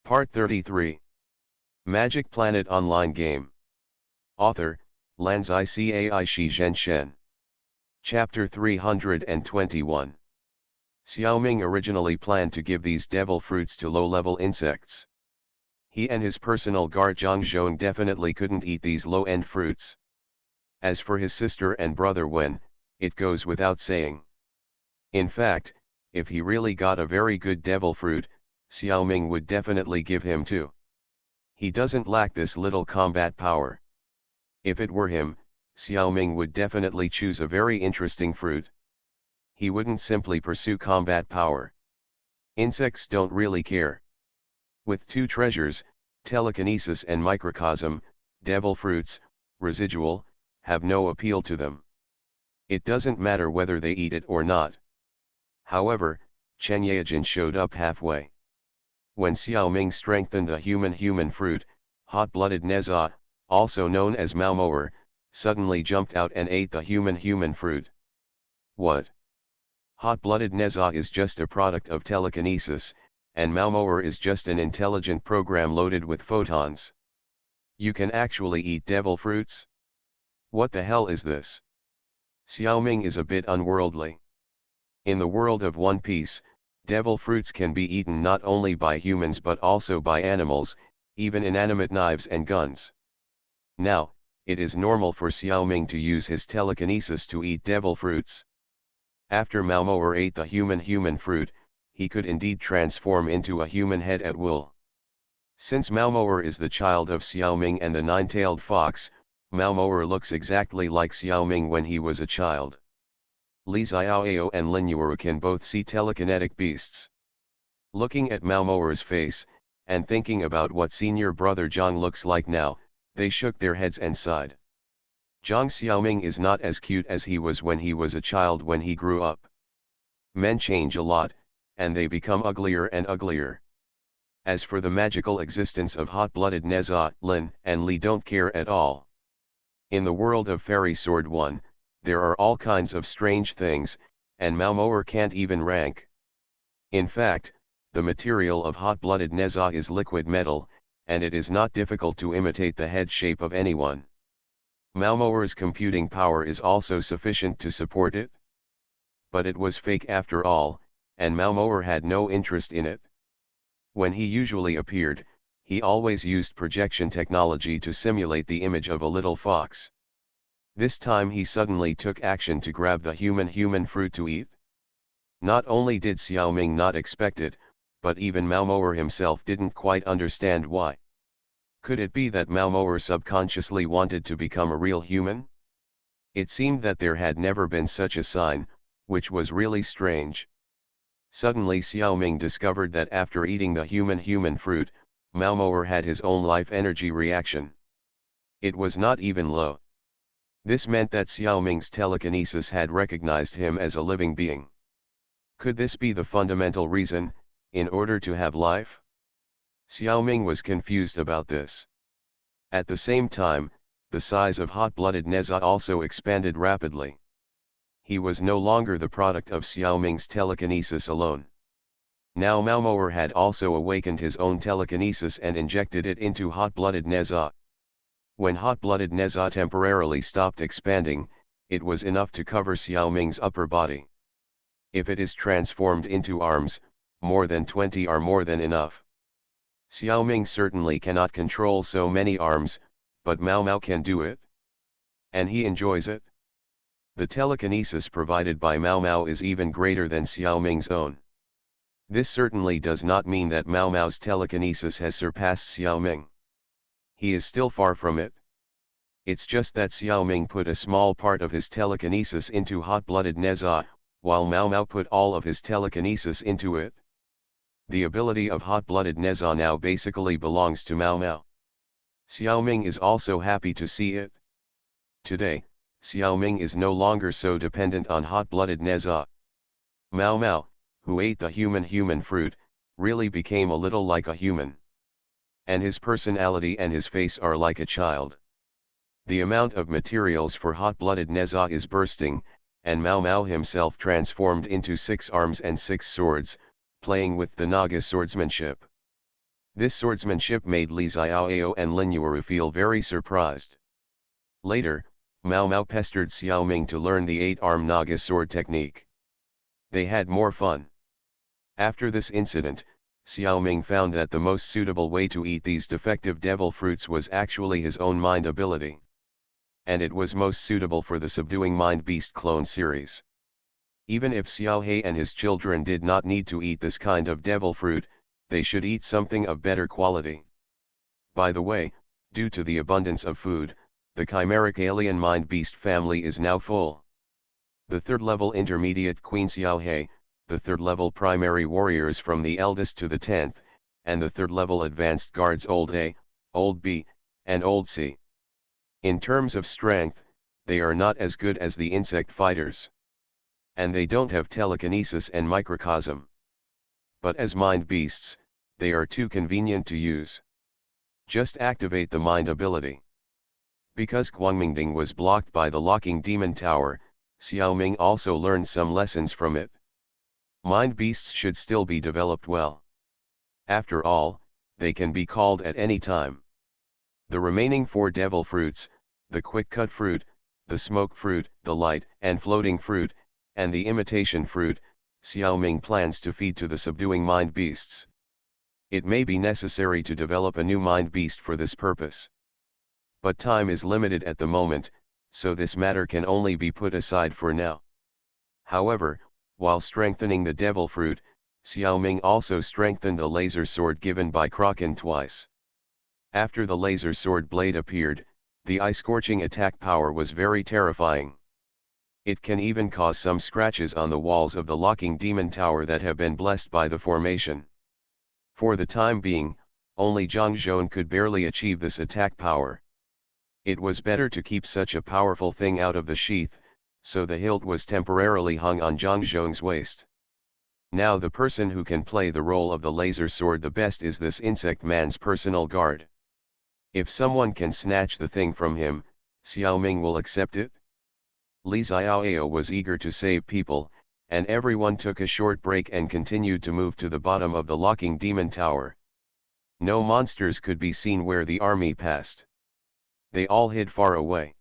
Part 33. Magic Planet Online Game. Author, Lanzai Cai Shi Zhenshen. Chapter 321. Xiaoming originally planned to give these devil fruits to low-level insects. He and his personal guard Zhang Zhong definitely couldn't eat these low-end fruits. As for his sister and brother Wen, it goes without saying. In fact, if he really got a very good devil fruit, Xiaoming would definitely give him too. He doesn't lack this little combat power. If it were him, Xiaoming would definitely choose a very interesting fruit. He wouldn't simply pursue combat power. Insects don't really care. With two treasures, telekinesis and microcosm, devil fruits, residual, have no appeal to them. It doesn't matter whether they eat it or not. However, Chen Yaojin showed up halfway. When Xiaoming strengthened the human fruit, hot-blooded Neza, also known as Malmower, suddenly jumped out and ate the human fruit. What? Hot-blooded Neza is just a product of telekinesis, and Malmower is just an intelligent program loaded with photons. You can actually eat devil fruits? What the hell is this? Xiaoming is a bit unworldly. In the world of One Piece, devil fruits can be eaten not only by humans but also by animals, even inanimate knives and guns. Now, it is normal for Xiaoming to use his telekinesis to eat devil fruits. After Malmower ate the human fruit, he could indeed transform into a human head at will. Since Malmower is the child of Xiaoming and the nine-tailed fox, Malmower looks exactly like Xiaoming when he was a child. Li Xiaoao and Lin Yuuru can both see telekinetic beasts. Looking at Malmower's face, and thinking about what senior brother Zhang looks like now, they shook their heads and sighed. Zhang Xiaoming is not as cute as he was when he was a child when he grew up. Men change a lot, and they become uglier and uglier. As for the magical existence of hot-blooded Neza, Lin and Li don't care at all. In the world of Fairy Sword 1, there are all kinds of strange things, and Malmower can't even rank. In fact, the material of hot-blooded Neza is liquid metal, and it is not difficult to imitate the head shape of anyone. Malmower's computing power is also sufficient to support it. But it was fake after all, and Malmower had no interest in it. When he usually appeared, he always used projection technology to simulate the image of a little fox. This time he suddenly took action to grab the human fruit to eat. Not only did Xiaoming not expect it, but even Malmower himself didn't quite understand why. Could it be that Malmower subconsciously wanted to become a real human? It seemed that there had never been such a sign, which was really strange. Suddenly Xiaoming discovered that after eating the human fruit, Malmower had his own life energy reaction. It was not even low. This meant that Xiaoming's telekinesis had recognized him as a living being. Could this be the fundamental reason, in order to have life? Xiaoming was confused about this. At the same time, the size of hot-blooded Neza also expanded rapidly. He was no longer the product of Xiaoming's telekinesis alone. Now Malmower had also awakened his own telekinesis and injected it into hot-blooded Neza. When hot-blooded Neza temporarily stopped expanding, it was enough to cover Xiaoming's upper body. If it is transformed into arms, more than 20 are more than enough. Xiaoming certainly cannot control so many arms, but Malmower can do it. And he enjoys it. The telekinesis provided by Malmower is even greater than Xiaoming's own. This certainly does not mean that Malmower's telekinesis has surpassed Xiaoming. He is still far from it. It's just that Xiaoming put a small part of his telekinesis into hot-blooded Neza, while Malmower put all of his telekinesis into it. The ability of hot-blooded Neza now basically belongs to Malmower. Xiaoming is also happy to see it. Today, Xiaoming is no longer so dependent on hot-blooded Neza. Malmower, who ate the human fruit, really became a little like a human. And his personality and his face are like a child. The amount of materials for hot-blooded Neza is bursting, and Malmower himself transformed into 6 arms and 6 swords, playing with the Naga swordsmanship. This swordsmanship made Li Xiaoao and Lin Yueru feel very surprised. Later, Mao Mao pestered Xiao Ming to learn the 8-arm Naga sword technique. They had more fun. After this incident, Xiao Ming found that the most suitable way to eat these defective devil fruits was actually his own mind ability. And it was most suitable for the Subduing Mind Beast clone series. Even if Xiao He and his children did not need to eat this kind of devil fruit, they should eat something of better quality. By the way, due to the abundance of food, the chimeric alien mind beast family is now full. The third-level intermediate Queen Xiao He, the third-level primary warriors from the eldest to the 10th, and the third-level advanced guards Old A, Old B, and Old C. In terms of strength, they are not as good as the insect fighters. And they don't have telekinesis and microcosm. But as mind beasts, they are too convenient to use. Just activate the mind ability. Because Guangmingding was blocked by the locking demon tower, Xiao Ming also learned some lessons from it. Mind beasts should still be developed well. After all, they can be called at any time. The remaining 4 devil fruits, the quick cut fruit, the smoke fruit, the light and floating fruit, and the imitation fruit, Xiao Ming plans to feed to the subduing mind beasts. It may be necessary to develop a new mind beast for this purpose. But time is limited at the moment, so this matter can only be put aside for now. However, while strengthening the devil fruit, Xiao Ming also strengthened the laser sword given by Kraken twice. After the laser sword blade appeared, the eye-scorching attack power was very terrifying. It can even cause some scratches on the walls of the locking demon tower that have been blessed by the formation. For the time being, only Zhang Zhong could barely achieve this attack power. It was better to keep such a powerful thing out of the sheath, so the hilt was temporarily hung on Zhang Zhong's waist. Now the person who can play the role of the laser sword the best is this insect man's personal guard. If someone can snatch the thing from him, Xiao Ming will accept it. Li Xiaoao was eager to save people, and everyone took a short break and continued to move to the bottom of the locking demon tower. No monsters could be seen where the army passed. They all hid far away.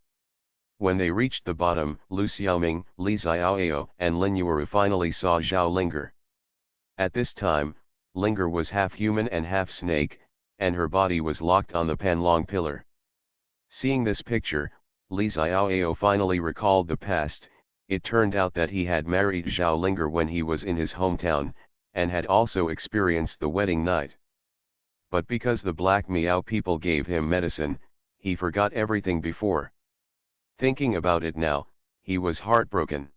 When they reached the bottom, Lu Xiaoming, Li Xiaoao, and Lin Yueru finally saw Zhao Linger. At this time, Linger was half human and half snake, and her body was locked on the Panlong pillar. Seeing this picture, Li Xiaoao finally recalled the past. It turned out that he had married Zhao Linger when he was in his hometown, and had also experienced the wedding night. But because the Black Miao people gave him medicine, he forgot everything before. Thinking about it now, he was heartbroken.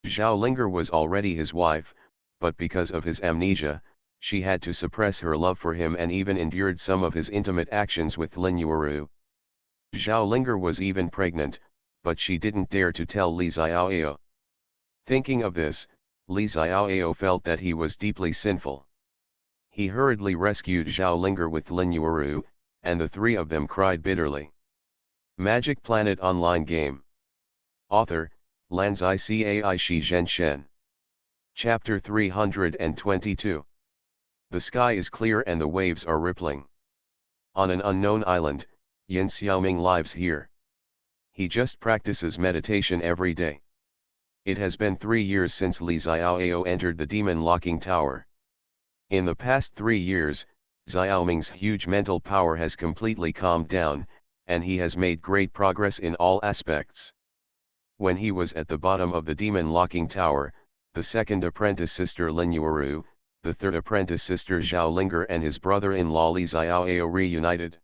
Zhao Linger was already his wife, but because of his amnesia, she had to suppress her love for him and even endured some of his intimate actions with Lin Yueru. Zhao Linger was even pregnant, but she didn't dare to tell Li Xiaoao. Thinking of this, Li Xiaoao felt that he was deeply sinful. He hurriedly rescued Zhao Linger with Lin Yueru, and the 3 of them cried bitterly. Magic Planet Online Game. Author, Lanzai Cai Shi Zhen Shen. Chapter 322. The sky is clear and the waves are rippling. On an unknown island, Yin Xiaoming lives here. He just practices meditation every day. It has been 3 years since Li Xiaoao entered the demon locking tower. In the past 3 years, Xiaoming's huge mental power has completely calmed down, and he has made great progress in all aspects. When he was at the bottom of the demon locking tower, the second apprentice sister Lin Yueru, the third apprentice sister Zhao Linger and his brother-in-law Li Xiaoao reunited.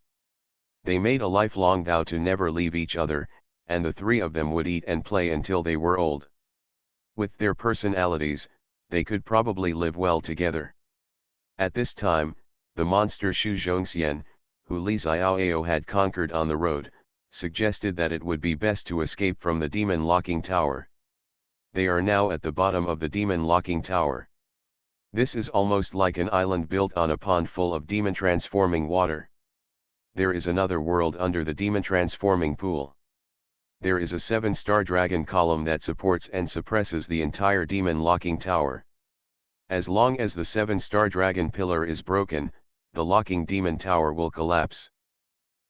They made a lifelong vow to never leave each other, and the 3 of them would eat and play until they were old. With their personalities, they could probably live well together. At this time, the monster Xu Zhongxian, who Li Xiaoao had conquered on the road, suggested that it would be best to escape from the demon locking tower. They are now at the bottom of the demon locking tower. This is almost like an island built on a pond full of demon transforming water. There is another world under the demon transforming pool. There is a 7-star dragon column that supports and suppresses the entire demon locking tower. As long as the 7-star dragon pillar is broken, the locking demon tower will collapse.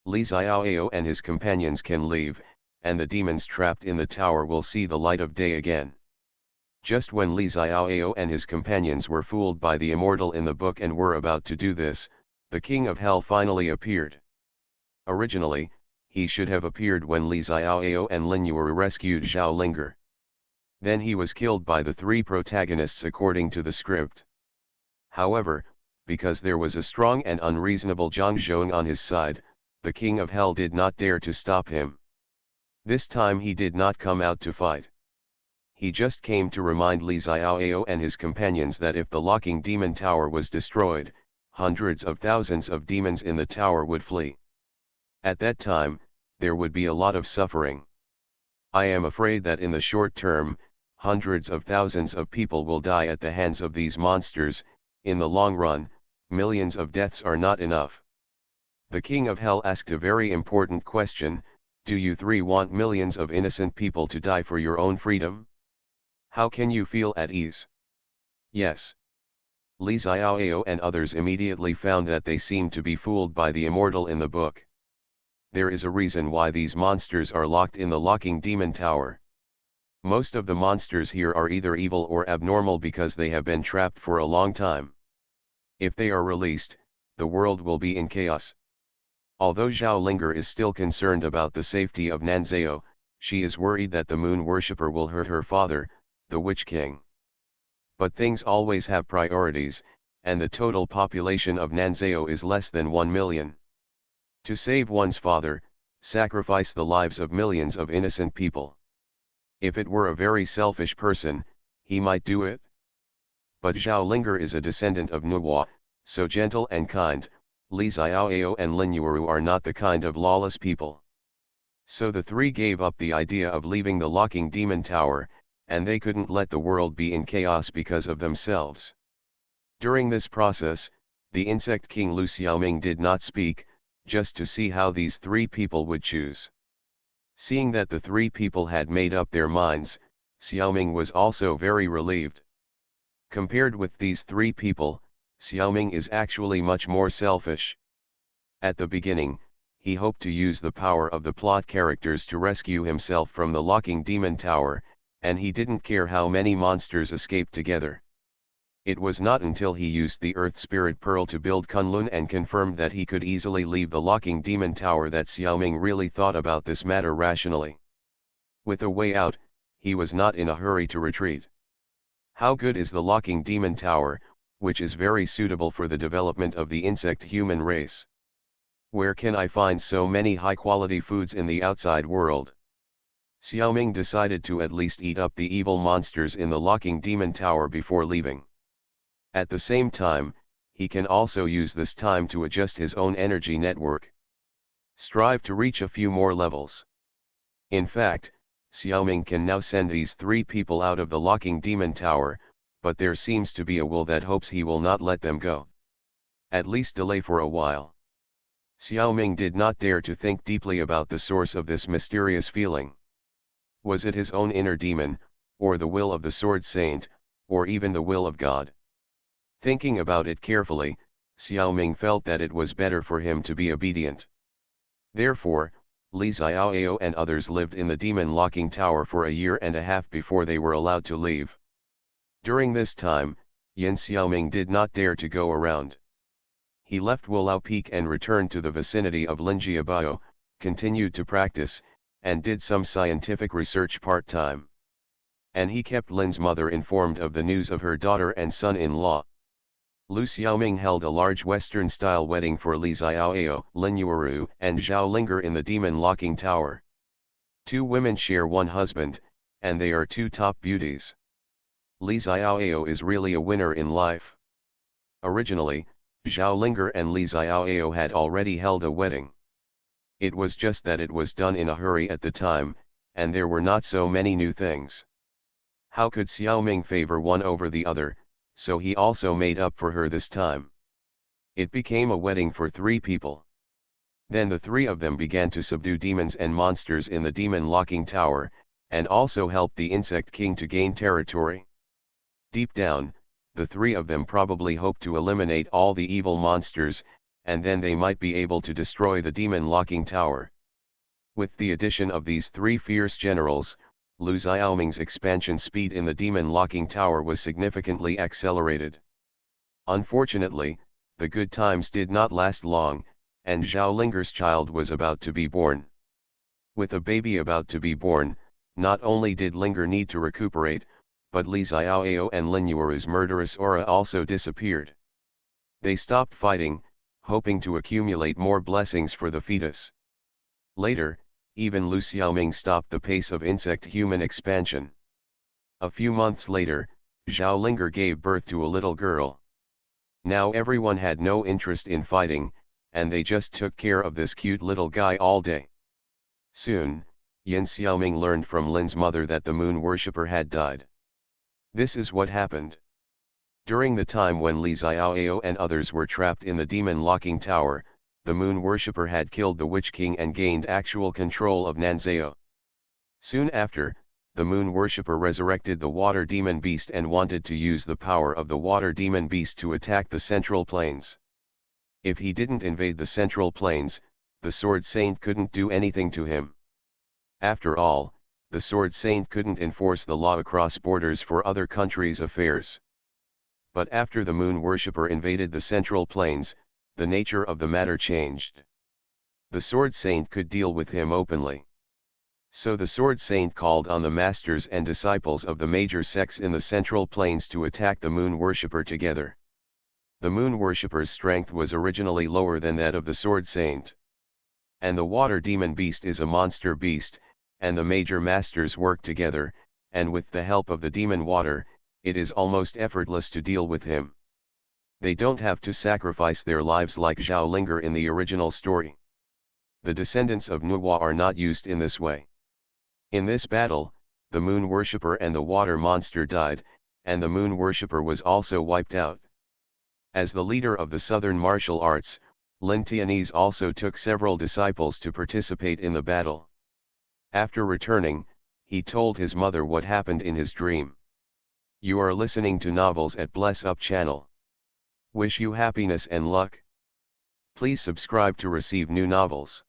Li Xiaoyao and his companions can leave, and the demons trapped in the tower will see the light of day again. Just when Li Xiaoyao and his companions were fooled by the immortal in the book and were about to do this, the king of hell finally appeared. Originally, he should have appeared when Li Xiaoyao and Lin Yuuru rescued Zhao Linger. Then he was killed by the three protagonists according to the script. However, because there was a strong and unreasonable Zhang Zhong on his side, the king of hell did not dare to stop him. This time he did not come out to fight. He just came to remind Li Xiaoyao and his companions that if the locking demon tower was destroyed, hundreds of thousands of demons in the tower would flee. At that time, there would be a lot of suffering. I am afraid that in the short term, hundreds of thousands of people will die at the hands of these monsters. In the long run, millions of deaths are not enough. The king of hell asked a very important question: do you three want millions of innocent people to die for your own freedom? How can you feel at ease? Yes. Li Xiaoyao and others immediately found that they seemed to be fooled by the immortal in the book. There is a reason why these monsters are locked in the locking demon tower. Most of the monsters here are either evil or abnormal because they have been trapped for a long time. If they are released, the world will be in chaos. Although Zhao Linger is still concerned about the safety of Nanzhao, she is worried that the moon worshipper will hurt her father, the Witch King. But things always have priorities, and the total population of Nanzhao is less than 1 million. To save one's father, sacrifice the lives of millions of innocent people. If it were a very selfish person, he might do it. But Zhao Linger is a descendant of Nuwa, so gentle and kind. Li Xiaoyao and Lin Yuuru are not the kind of lawless people. So the three gave up the idea of leaving the locking demon tower, and they couldn't let the world be in chaos because of themselves. During this process, the insect king Lu Xiaoming did not speak, just to see how these three people would choose. Seeing that the three people had made up their minds, Xiaoming was also very relieved. Compared with these three people, Xiaoming is actually much more selfish. At the beginning, he hoped to use the power of the plot characters to rescue himself from the locking demon tower, and he didn't care how many monsters escaped together. It was not until he used the Earth Spirit Pearl to build Kunlun and confirmed that he could easily leave the locking demon tower that Xiaoming really thought about this matter rationally. With a way out, he was not in a hurry to retreat. How good is the locking demon tower, which is very suitable for the development of the insect human race? Where can I find so many high-quality foods in the outside world? Xiaoming decided to at least eat up the evil monsters in the locking demon tower before leaving. At the same time, he can also use this time to adjust his own energy network. Strive to reach a few more levels. In fact, Xiaoming can now send these three people out of the locking demon tower, but there seems to be a will that hopes he will not let them go. At least delay for a while. Xiaoming did not dare to think deeply about the source of this mysterious feeling. Was it his own inner demon, or the will of the Sword Saint, or even the will of God? Thinking about it carefully, Xiaoming felt that it was better for him to be obedient. Therefore, Li Xiaoyao and others lived in the demon locking tower for a year and a half before they were allowed to leave. During this time, Yan Xiaoming did not dare to go around. He left Wolao Peak and returned to the vicinity of Linjiabao, continued to practice, and did some scientific research part-time. And he kept Lin's mother informed of the news of her daughter and son-in-law. Lu Xiaoming held a large Western-style wedding for Li Xiaoyao, Lin Yuuru, and Zhao Linger in the demon locking tower. Two women share one husband, and they are two top beauties. Li Xiaoyao is really a winner in life. Originally, Zhao Linger and Li Xiaoyao had already held a wedding. It was just that it was done in a hurry at the time, and there were not so many new things. How could Xiaoming favor one over the other, so he also made up for her this time. It became a wedding for three people. Then the three of them began to subdue demons and monsters in the demon locking tower, and also helped the insect king to gain territory. Deep down, the three of them probably hoped to eliminate all the evil monsters, and then they might be able to destroy the demon locking tower. With the addition of these three fierce generals, Lu Xiaoming's expansion speed in the demon locking tower was significantly accelerated. Unfortunately, the good times did not last long, and Zhao Linger's child was about to be born. With a baby about to be born, not only did Linger need to recuperate, but Li Xiaoao and Lin Yueru's murderous aura also disappeared. They stopped fighting, hoping to accumulate more blessings for the fetus. Later, even Lu Xiaoming stopped the pace of insect-human expansion. A few months later, Zhao Linger gave birth to a little girl. Now everyone had no interest in fighting, and they just took care of this cute little guy all day. Soon, Yin Xiaoming learned from Lin's mother that the moon worshipper had died. This is what happened. During the time when Li Xiaoao and others were trapped in the demon locking tower, the moon worshipper had killed the Witch King and gained actual control of Nanzhao. Soon after, the moon worshipper resurrected the water demon beast and wanted to use the power of the water demon beast to attack the central plains. If he didn't invade the central plains, the Sword Saint couldn't do anything to him. After all, the Sword Saint couldn't enforce the law across borders for other countries' affairs. But after the moon worshipper invaded the central plains, the nature of the matter changed. The Sword Saint could deal with him openly. So the Sword Saint called on the masters and disciples of the major sects in the central plains to attack the moon worshipper together. The moon worshipper's strength was originally lower than that of the Sword Saint. And the water demon beast is a monster beast, and the major masters work together, and with the help of the demon water, it is almost effortless to deal with him. They don't have to sacrifice their lives like Zhao Linger in the original story. The descendants of Nuwa are not used in this way. In this battle, the moon worshipper and the water monster died, and the moon worshipper was also wiped out. As the leader of the southern martial arts, Lin Tianese also took several disciples to participate in the battle. After returning, he told his mother what happened in his dream. You are listening to Novels at Bless Up channel. Wish you happiness and luck. Please subscribe to receive new novels.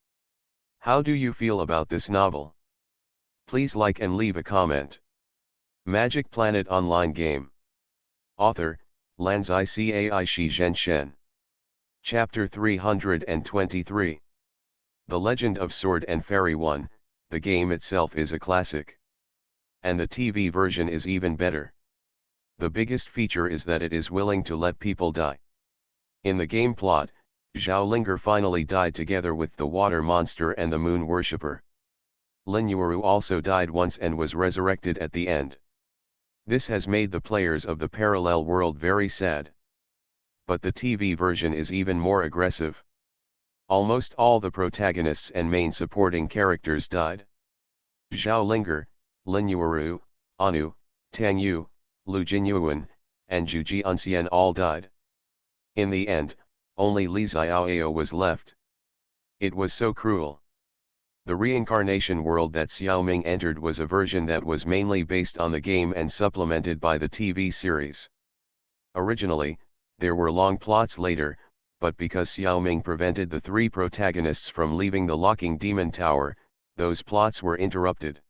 How do you feel about this novel? Please like and leave a comment. Magic Planet Online Game. Author, Lanzai Cai Shi Zhen Shen. Chapter 323. The Legend of Sword and Fairy 1, the game itself is a classic. And the TV version is even better. The biggest feature is that it is willing to let people die. In the game plot, Zhao Linger finally died together with the water monster and the moon worshipper. Lin Yueru also died once and was resurrected at the end. This has made the players of the parallel world very sad. But the TV version is even more aggressive. Almost all the protagonists and main supporting characters died. Zhao Linger, Lin Yueru, Anu, Tang Yu, Lu Jinyuan, and Zhu Jianxian all died. In the end, only Li Xiaoao was left. It was so cruel. The reincarnation world that Xiaoming entered was a version that was mainly based on the game and supplemented by the TV series. Originally, there were long plots later, but because Xiaoming prevented the three protagonists from leaving the locking demon tower, those plots were interrupted.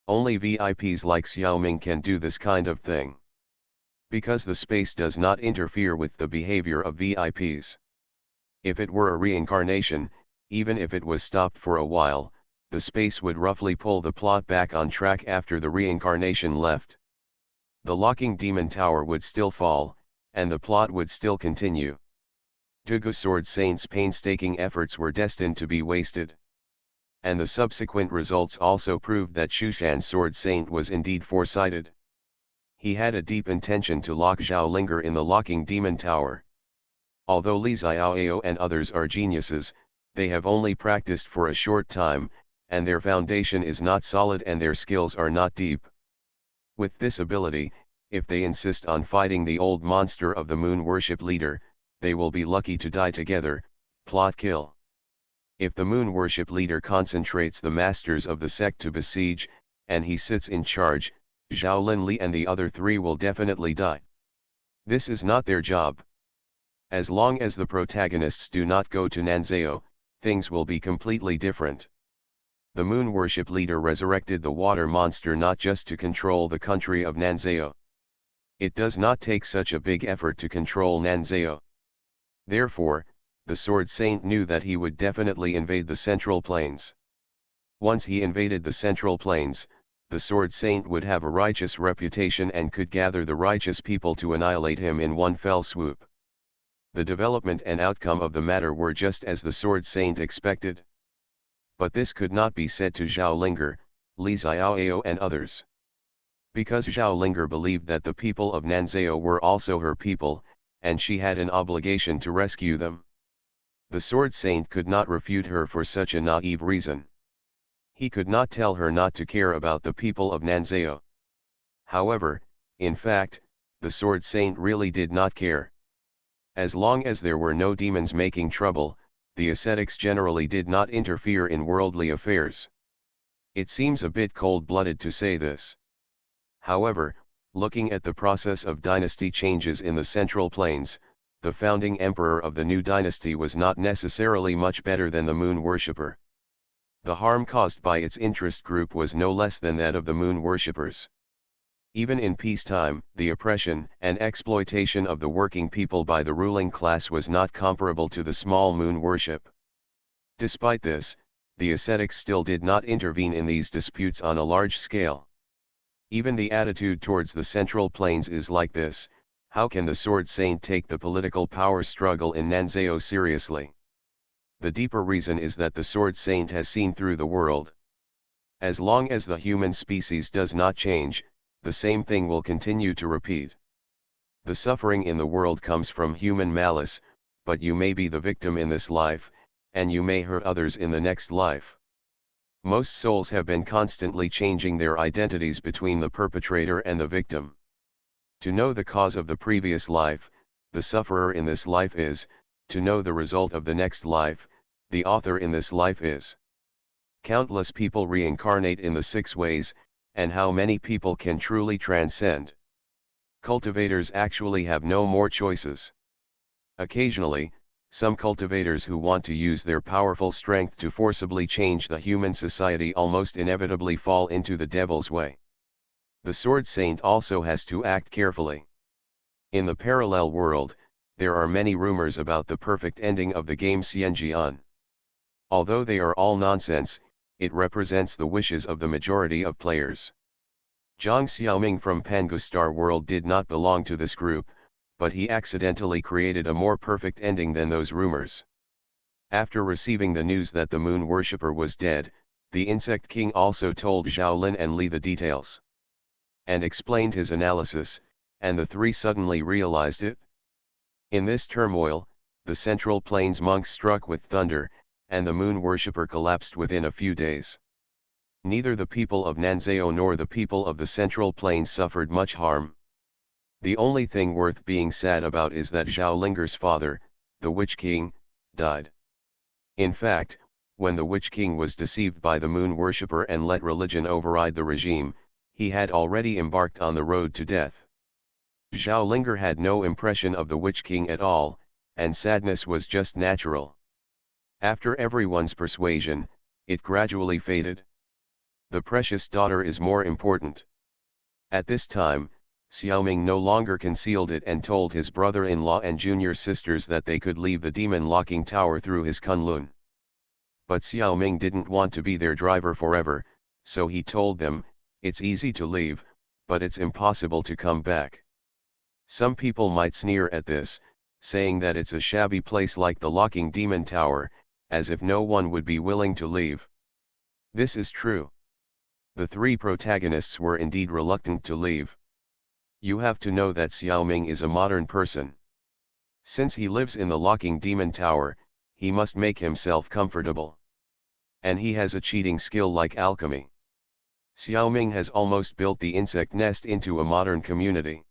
Only VIPs like Xiaoming can do this kind of thing. Because the space does not interfere with the behavior of VIPs. If it were a reincarnation, even if it was stopped for a while, the space would roughly pull the plot back on track after the reincarnation left. The locking demon tower would still fall, and the plot would still continue. Dugu Sword Saint's painstaking efforts were destined to be wasted. And the subsequent results also proved that Shushan's Sword Saint was indeed foresighted. He had a deep intention to lock Zhao Linger in the locking demon tower. Although Li Xiaoao and others are geniuses, they have only practiced for a short time, and their foundation is not solid and their skills are not deep. With this ability, if they insist on fighting the old monster of the moon worship leader, they will be lucky to die together, plot kill. If the moon worship leader concentrates the masters of the sect to besiege, and he sits in charge, Zhao Linli and the other three will definitely die. This is not their job. As long as the protagonists do not go to Nanzao, things will be completely different. The moon worship leader resurrected the water monster not just to control the country of Nanzao. It does not take such a big effort to control Nanzao. Therefore, the Sword Saint knew that he would definitely invade the Central Plains. Once he invaded the Central Plains, the Sword Saint would have a righteous reputation and could gather the righteous people to annihilate him in one fell swoop. The development and outcome of the matter were just as the Sword Saint expected. But this could not be said to Zhao Linger, Li Xiaoao and others. Because Zhao Linger believed that the people of Nanzao were also her people, and she had an obligation to rescue them. The Sword Saint could not refute her for such a naive reason. He could not tell her not to care about the people of Nanzao. However, in fact, the Sword Saint really did not care. As long as there were no demons making trouble, the ascetics generally did not interfere in worldly affairs. It seems a bit cold-blooded to say this. However, looking at the process of dynasty changes in the Central Plains, the founding emperor of the new dynasty was not necessarily much better than the moon worshipper. The harm caused by its interest group was no less than that of the moon worshippers. Even in peacetime, the oppression and exploitation of the working people by the ruling class was not comparable to the small moon worship. Despite this, the ascetics still did not intervene in these disputes on a large scale. Even the attitude towards the Central Plains is like this: how can the Sword Saint take the political power struggle in Nanzao seriously? The deeper reason is that the Sword Saint has seen through the world. As long as the human species does not change, the same thing will continue to repeat. The suffering in the world comes from human malice, but you may be the victim in this life, and you may hurt others in the next life. Most souls have been constantly changing their identities between the perpetrator and the victim. To know the cause of the previous life, the sufferer in this life is; to know the result of the next life, the author in this life is. Countless people reincarnate in the 6 ways, and how many people can truly transcend? Cultivators actually have no more choices. Occasionally, some cultivators who want to use their powerful strength to forcibly change the human society almost inevitably fall into the devil's way. The Sword Saint also has to act carefully. In the parallel world, there are many rumors about the perfect ending of the game Xianjian. Although they are all nonsense, it represents the wishes of the majority of players. Zhang Xiaoming from Pangustar World did not belong to this group, but he accidentally created a more perfect ending than those rumors. After receiving the news that the moon worshipper was dead, the Insect King also told Zhaolin and Li the details. And explained his analysis, and the 3 suddenly realized it. In this turmoil, the Central Plains monks struck with thunder, and the moon worshipper collapsed within a few days. Neither the people of Nanzao nor the people of the Central Plains suffered much harm. The only thing worth being sad about is that Zhao Linger's father, the Witch King, died. In fact, when the Witch King was deceived by the moon worshipper and let religion override the regime, he had already embarked on the road to death. Zhao Linger had no impression of the Witch King at all, and sadness was just natural. After everyone's persuasion, it gradually faded. The precious daughter is more important. At this time, Xiaoming no longer concealed it and told his brother-in-law and junior sisters that they could leave the demon locking tower through his Kunlun. But Xiaoming didn't want to be their driver forever, so he told them, it's easy to leave, but it's impossible to come back. Some people might sneer at this, saying that it's a shabby place like the locking demon tower, as if no one would be willing to leave. This is true. The 3 protagonists were indeed reluctant to leave. You have to know that Xiaoming is a modern person. Since he lives in the locking demon tower, he must make himself comfortable. And he has a cheating skill like alchemy. Xiaoming has almost built the insect nest into a modern community.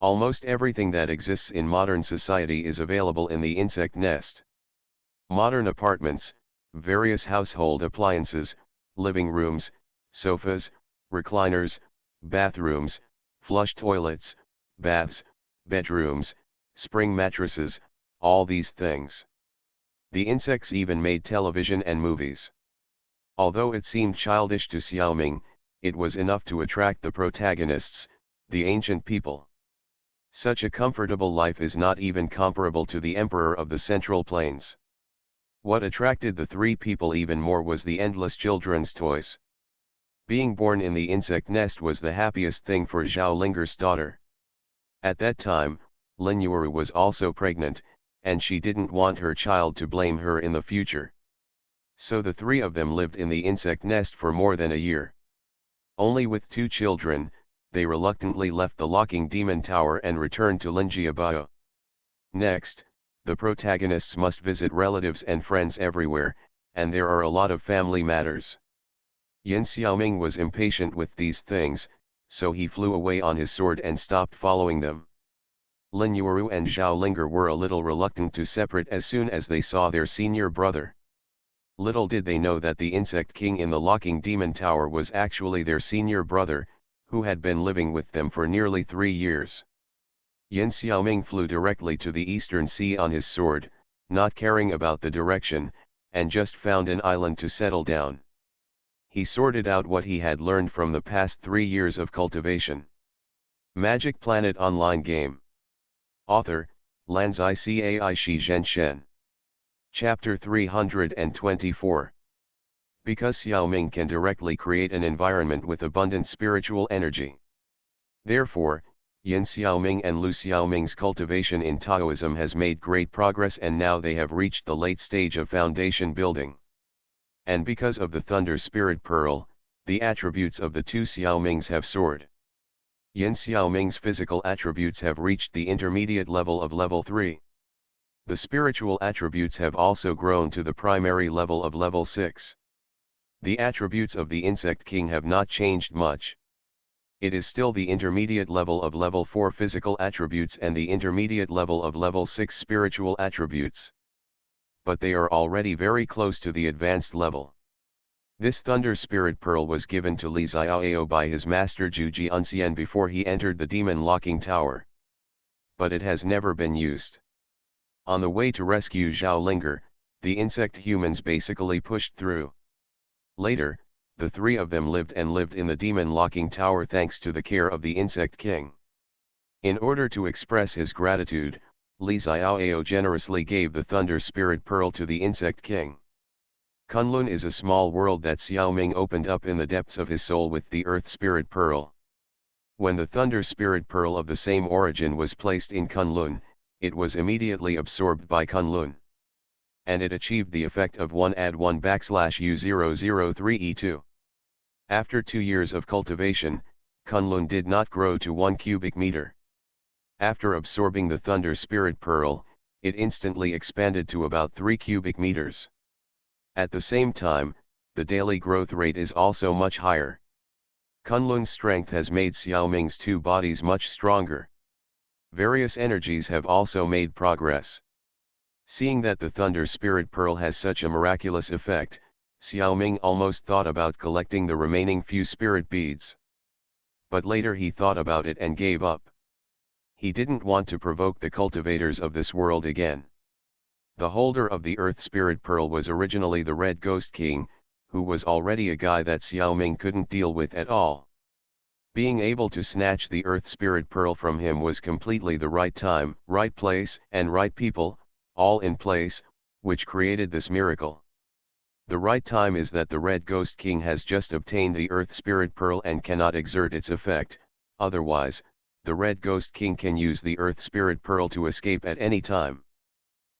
Almost everything that exists in modern society is available in the insect nest. Modern apartments, various household appliances, living rooms, sofas, recliners, bathrooms, flush toilets, baths, bedrooms, spring mattresses, all these things. The insects even made television and movies. Although it seemed childish to Xiaoming, it was enough to attract the protagonists, the ancient people. Such a comfortable life is not even comparable to the emperor of the Central Plains. What attracted the three people even more was the endless children's toys. Being born in the insect nest was the happiest thing for Zhao Linger's daughter. At that time, Lin Yuuru was also pregnant, and she didn't want her child to blame her in the future. So the three of them lived in the insect nest for more than a year. Only with 2 children, they reluctantly left the locking demon tower and returned to Linjiabao. Next, the protagonists must visit relatives and friends everywhere, and there are a lot of family matters. Yin Xiaoming was impatient with these things, so he flew away on his sword and stopped following them. Lin Yuuru and Zhao Linger were a little reluctant to separate as soon as they saw their senior brother. Little did they know that the insect king in the locking demon tower was actually their senior brother, who had been living with them for nearly 3 years. Yin Xiaoming flew directly to the eastern sea on his sword, not caring about the direction, and just found an island to settle down. He sorted out what he had learned from the past 3 years of cultivation. Magic Planet Online Game. Author, Lanzai Cai Shi Zhen Shen. Chapter 324. Because Xiaoming can directly create an environment with abundant spiritual energy. Therefore, Yin Xiaoming and Lu Xiaoming's cultivation in Taoism has made great progress, and now they have reached the late stage of foundation building. And because of the Thunder Spirit Pearl, the attributes of the 2 Xiaomings have soared. Yin Xiaoming's physical attributes have reached the intermediate level of level 3. The spiritual attributes have also grown to the primary level of level 6. The attributes of the Insect King have not changed much. It is still the intermediate level of level 4 physical attributes and the intermediate level of level 6 spiritual attributes. But they are already very close to the advanced level. This Thunder Spirit Pearl was given to Li Xiaoao by his master Zhu Jianxian before he entered the demon locking tower. But it has never been used. On the way to rescue Zhao Linger, the insect humans basically pushed through. Later, the 3 of them lived in the demon locking tower thanks to the care of the Insect King. In order to express his gratitude, Li Xiaoao generously gave the Thunder Spirit Pearl to the Insect King. Kunlun is a small world that Xiaoming opened up in the depths of his soul with the Earth Spirit Pearl. When the Thunder Spirit Pearl of the same origin was placed in Kunlun, it was immediately absorbed by Kunlun. And it achieved the effect of 1+1/U003E2. After 2 years of cultivation, Kunlun did not grow to 1 cubic meter. After absorbing the Thunder Spirit Pearl, it instantly expanded to about 3 cubic meters. At the same time, the daily growth rate is also much higher. Kunlun's strength has made Xiaoming's 2 bodies much stronger. Various energies have also made progress. Seeing that the Thunder Spirit Pearl has such a miraculous effect, Xiaoming almost thought about collecting the remaining few spirit beads. But later he thought about it and gave up. He didn't want to provoke the cultivators of this world again. The holder of the Earth Spirit Pearl was originally the Red Ghost King, who was already a guy that Xiaoming couldn't deal with at all. Being able to snatch the Earth Spirit Pearl from him was completely the right time, right place, and right people, all in place, which created this miracle. The right time is that the Red Ghost King has just obtained the Earth Spirit Pearl and cannot exert its effect, otherwise, the Red Ghost King can use the Earth Spirit Pearl to escape at any time.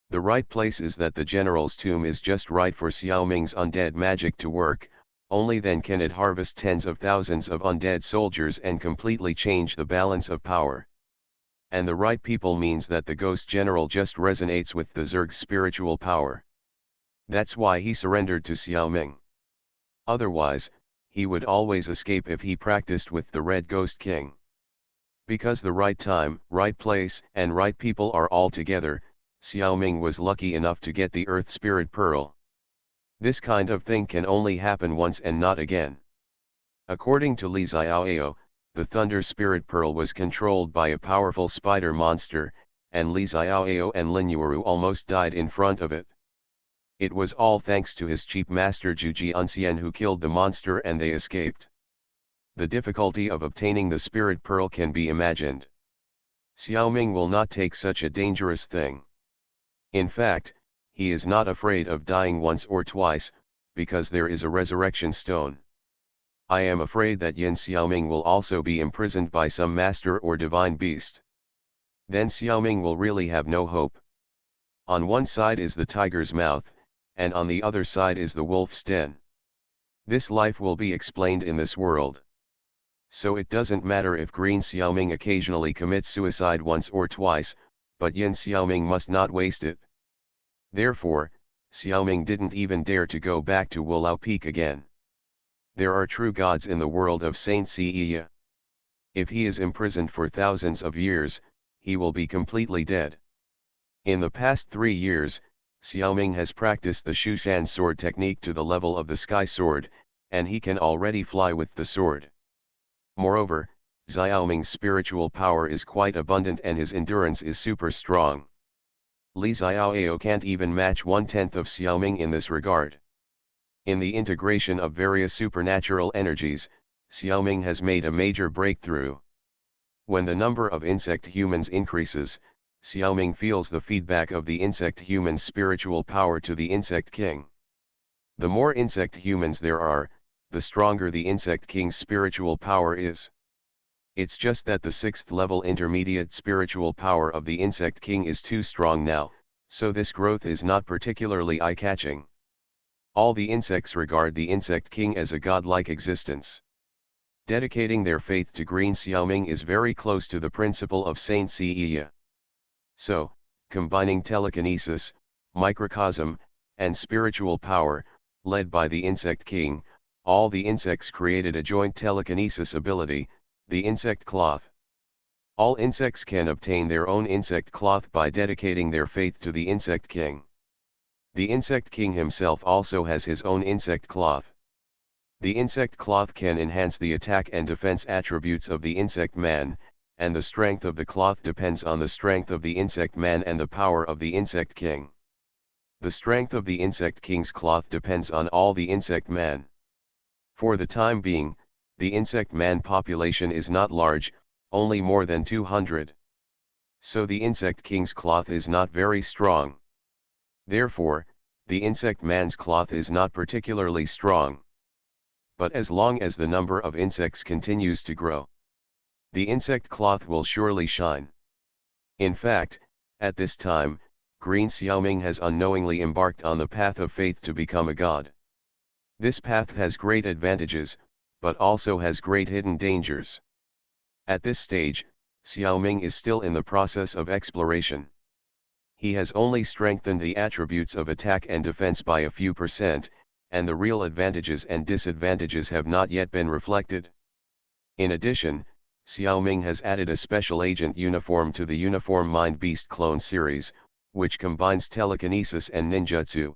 The right place is that the General's Tomb is just right for Xiaoming's undead magic to work, only then can it harvest tens of thousands of undead soldiers and completely change the balance of power. And the right people means that the Ghost General just resonates with the Zerg's spiritual power. That's why he surrendered to Xiaoming. Otherwise, he would always escape if he practiced with the Red Ghost King. Because the right time, right place, and right people are all together, Xiaoming was lucky enough to get the Earth Spirit Pearl. This kind of thing can only happen once and not again. According to Li Xiaoao, the Thunder Spirit Pearl was controlled by a powerful spider monster, and Li Xiaoao and Lin Yuuru almost died in front of it. It was all thanks to his chief master Zhu Jianxian who killed the monster and they escaped. The difficulty of obtaining the Spirit Pearl can be imagined. Xiaoming will not take such a dangerous thing. In fact, he is not afraid of dying once or twice, because there is a resurrection stone. I am afraid that Yin Xiaoming will also be imprisoned by some master or divine beast. Then Xiaoming will really have no hope. On one side is the tiger's mouth, and on the other side is the wolf's den. This life will be explained in this world. So it doesn't matter if Green Xiaoming occasionally commits suicide once or twice, but Yin Xiaoming must not waste it. Therefore, Xiaoming didn't even dare to go back to Wolao Peak again. There are true gods in the world of Saint Seiya. If he is imprisoned for thousands of years, he will be completely dead. In the past 3 years, Xiaoming has practiced the Shushan sword technique to the level of the sky sword, and he can already fly with the sword. Moreover, Xiaoming's spiritual power is quite abundant and his endurance is super strong. Li Xiaoao can't even match 1/10 of Xiaoming in this regard. In the integration of various supernatural energies, Xiaoming has made a major breakthrough. When the number of insect humans increases, Xiaoming feels the feedback of the insect human's spiritual power to the insect king. The more insect humans there are, the stronger the insect king's spiritual power is. It's just that the 6th level intermediate spiritual power of the insect king is too strong now, so this growth is not particularly eye-catching. All the insects regard the insect king as a godlike existence. Dedicating their faith to Green Xiaoming is very close to the principle of Saint Seiya. So, combining telekinesis, microcosm, and spiritual power, led by the insect king, all the insects created a joint telekinesis ability, the insect cloth. All insects can obtain their own insect cloth by dedicating their faith to the insect king. The insect king himself also has his own insect cloth. The insect cloth can enhance the attack and defense attributes of the insect man, and the strength of the cloth depends on the strength of the insect man and the power of the insect king. The strength of the insect king's cloth depends on all the insect man. For the time being, the insect man population is not large, only more than 200. So the insect king's cloth is not very strong. Therefore, the insect man's cloth is not particularly strong. But as long as the number of insects continues to grow, the insect cloth will surely shine. In fact, at this time, Green Xiaoming has unknowingly embarked on the path of faith to become a god. This path has great advantages, but also has great hidden dangers. At this stage, Xiaoming is still in the process of exploration. He has only strengthened the attributes of attack and defense by a few %, and the real advantages and disadvantages have not yet been reflected. In addition, Xiaoming has added a special agent uniform to the Uniform Mind Beast clone series, which combines telekinesis and ninjutsu.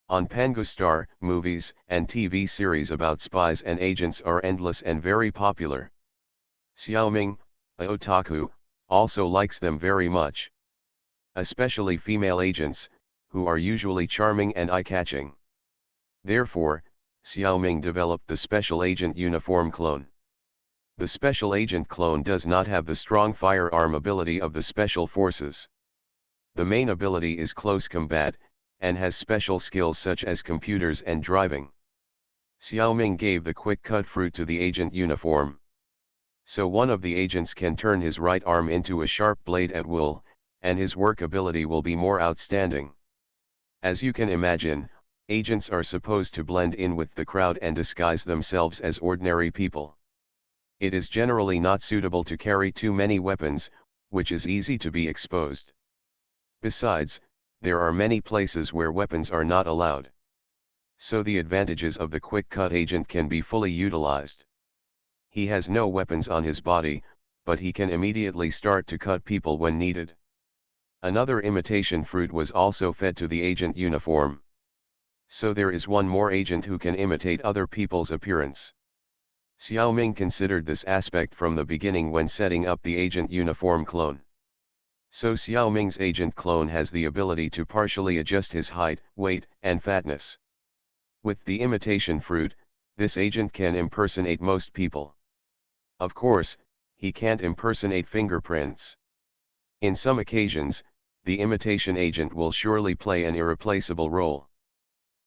On Pangostar, movies and TV series about spies and agents are endless and very popular. Xiaoming, a otaku, also likes them very much. Especially female agents, who are usually charming and eye-catching. Therefore, Xiaoming developed the Special Agent Uniform clone. The Special Agent clone does not have the strong firearm ability of the Special Forces. The main ability is close combat, and has special skills such as computers and driving. Xiaoming gave the quick cut fruit to the agent uniform. So one of the agents can turn his right arm into a sharp blade at will, and his work ability will be more outstanding. As you can imagine, agents are supposed to blend in with the crowd and disguise themselves as ordinary people. It is generally not suitable to carry too many weapons, which is easy to be exposed. Besides, there are many places where weapons are not allowed. So the advantages of the quick cut agent can be fully utilized. He has no weapons on his body, but he can immediately start to cut people when needed. Another imitation fruit was also fed to the agent uniform. So there is one more agent who can imitate other people's appearance. Xiaoming considered this aspect from the beginning when setting up the agent uniform clone. So Xiaoming's agent clone has the ability to partially adjust his height, weight, and fatness. With the imitation fruit, this agent can impersonate most people. Of course, he can't impersonate fingerprints. In some occasions, the imitation agent will surely play an irreplaceable role.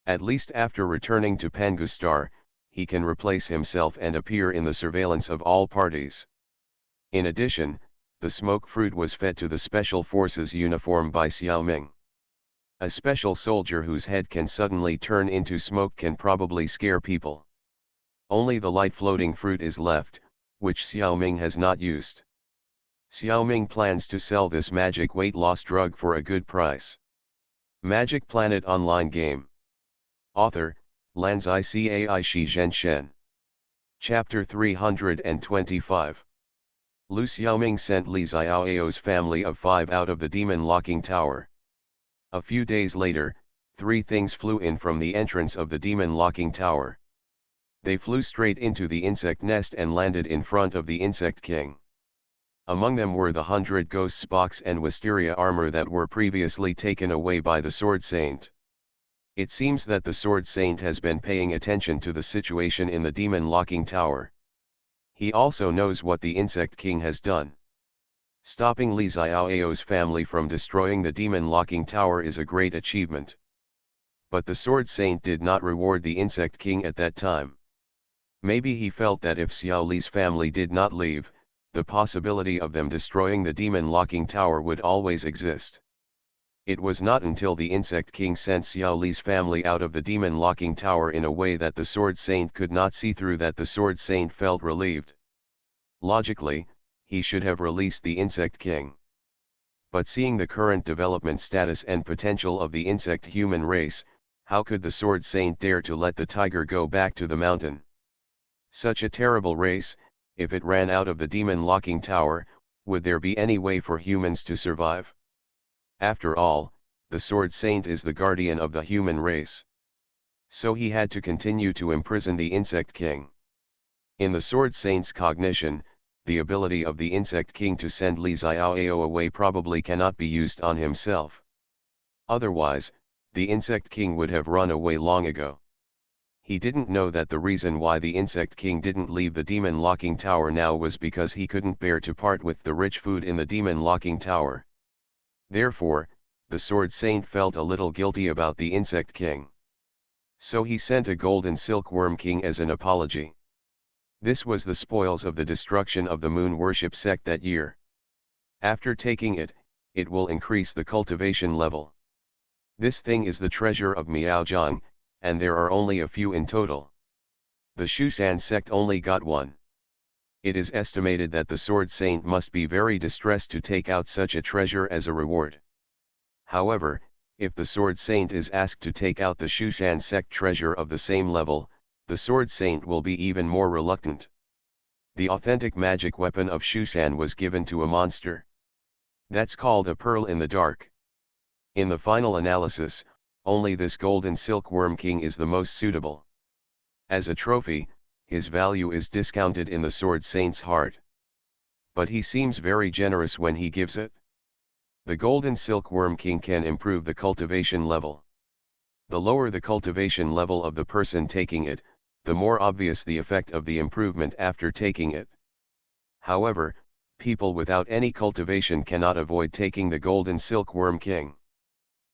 At least after returning to Pangustar, he can replace himself and appear in the surveillance of all parties. In addition, the smoke fruit was fed to the Special Forces uniform by Xiaoming. A special soldier whose head can suddenly turn into smoke can probably scare people. Only the light floating fruit is left, which Xiaoming has not used. Xiaoming plans to sell this magic weight loss drug for a good price. Magic Planet Online Game. Author, Lanzai Cai Shi Zhenshen. Chapter 325. Lu Xiaoming sent Li Xiaoao's family of 5 out of the demon locking tower. A few days later, 3 things flew in from the entrance of the demon locking tower. They flew straight into the insect nest and landed in front of the insect king. Among them were the 100 ghosts box and wisteria armor that were previously taken away by the Sword Saint. It seems that the Sword Saint has been paying attention to the situation in the demon locking tower. He also knows what the Insect King has done. Stopping Li Xiaoao's family from destroying the demon locking tower is a great achievement. But the Sword Saint did not reward the Insect King at that time. Maybe he felt that if Xiao Li's family did not leave, the possibility of them destroying the demon locking tower would always exist. It was not until the Insect King sent Xiao Li's family out of the demon locking tower in a way that the Sword Saint could not see through that the Sword Saint felt relieved. Logically, he should have released the Insect King. But seeing the current development status and potential of the insect human race, how could the Sword Saint dare to let the tiger go back to the mountain? Such a terrible race, if it ran out of the demon locking tower, would there be any way for humans to survive? After all, the Sword Saint is the guardian of the human race. So he had to continue to imprison the Insect King. In the Sword Saint's cognition, the ability of the Insect King to send Li Xiaoao away probably cannot be used on himself. Otherwise, the Insect King would have run away long ago. He didn't know that the reason why the Insect King didn't leave the demon locking tower now was because he couldn't bear to part with the rich food in the demon locking tower. Therefore, the Sword Saint felt a little guilty about the Insect King. So he sent a golden silkworm king as an apology. This was the spoils of the destruction of the moon worship sect that year. After taking it, it will increase the cultivation level. This thing is the treasure of Miaozhang, and there are only a few in total. The Shushan sect only got one. It is estimated that the Sword Saint must be very distressed to take out such a treasure as a reward. However, if the Sword Saint is asked to take out the Shushan sect treasure of the same level, the Sword Saint will be even more reluctant. The authentic magic weapon of Shushan was given to a monster. That's called a pearl in the dark. In the final analysis, only this golden silkworm king is the most suitable. As a trophy, his value is discounted in the Sword Saint's heart. But he seems very generous when he gives it. The golden silkworm king can improve the cultivation level. The lower the cultivation level of the person taking it, the more obvious the effect of the improvement after taking it. However, people without any cultivation cannot avoid taking the golden silkworm king.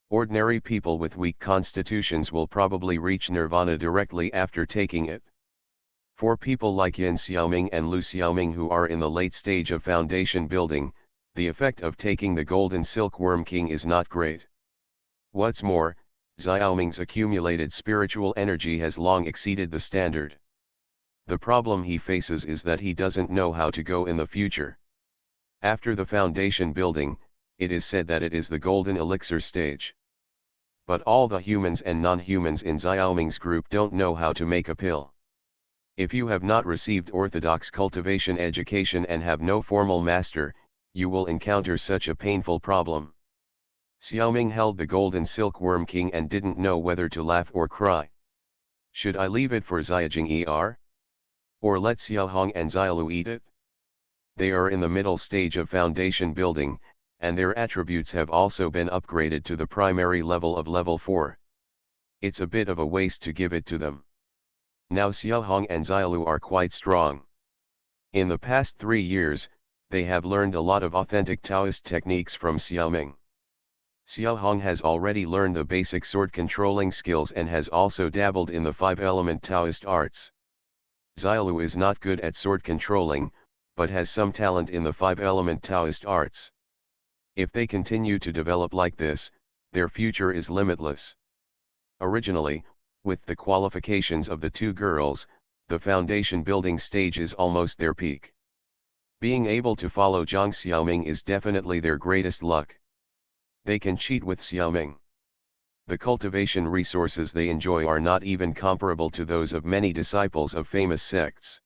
Ordinary people with weak constitutions will probably reach nirvana directly after taking it. For people like Yin Xiaoming and Lu Xiaoming who are in the late stage of foundation building, the effect of taking the golden silkworm king is not great. What's more, Xiaoming's accumulated spiritual energy has long exceeded the standard. The problem he faces is that he doesn't know how to go in the future. After the foundation building, it is said that it is the golden elixir stage. But all the humans and non-humans in Xiaoming's group don't know how to make a pill. If you have not received orthodox cultivation education and have no formal master, you will encounter such a painful problem. Xiaoming held the golden silkworm king and didn't know whether to laugh or cry. Should I leave it for Xiajing Er? Or let Xiaohong and Xiaolu eat it? They are in the middle stage of foundation building, and their attributes have also been upgraded to the primary level of level 4. It's a bit of a waste to give it to them. Now Xiaohong and Xiaolu are quite strong. In the past 3 years, they have learned a lot of authentic Taoist techniques from Xiaoming. Xiaohong has already learned the basic sword controlling skills and has also dabbled in the 5-element Taoist arts. Xiaolu is not good at sword controlling, but has some talent in the 5-element Taoist arts. If they continue to develop like this, their future is limitless. Originally, with the qualifications of the two girls, the foundation building stage is almost their peak. Being able to follow Zhang Xiaoming is definitely their greatest luck. They can cheat with Xiaoming. The cultivation resources they enjoy are not even comparable to those of many disciples of famous sects.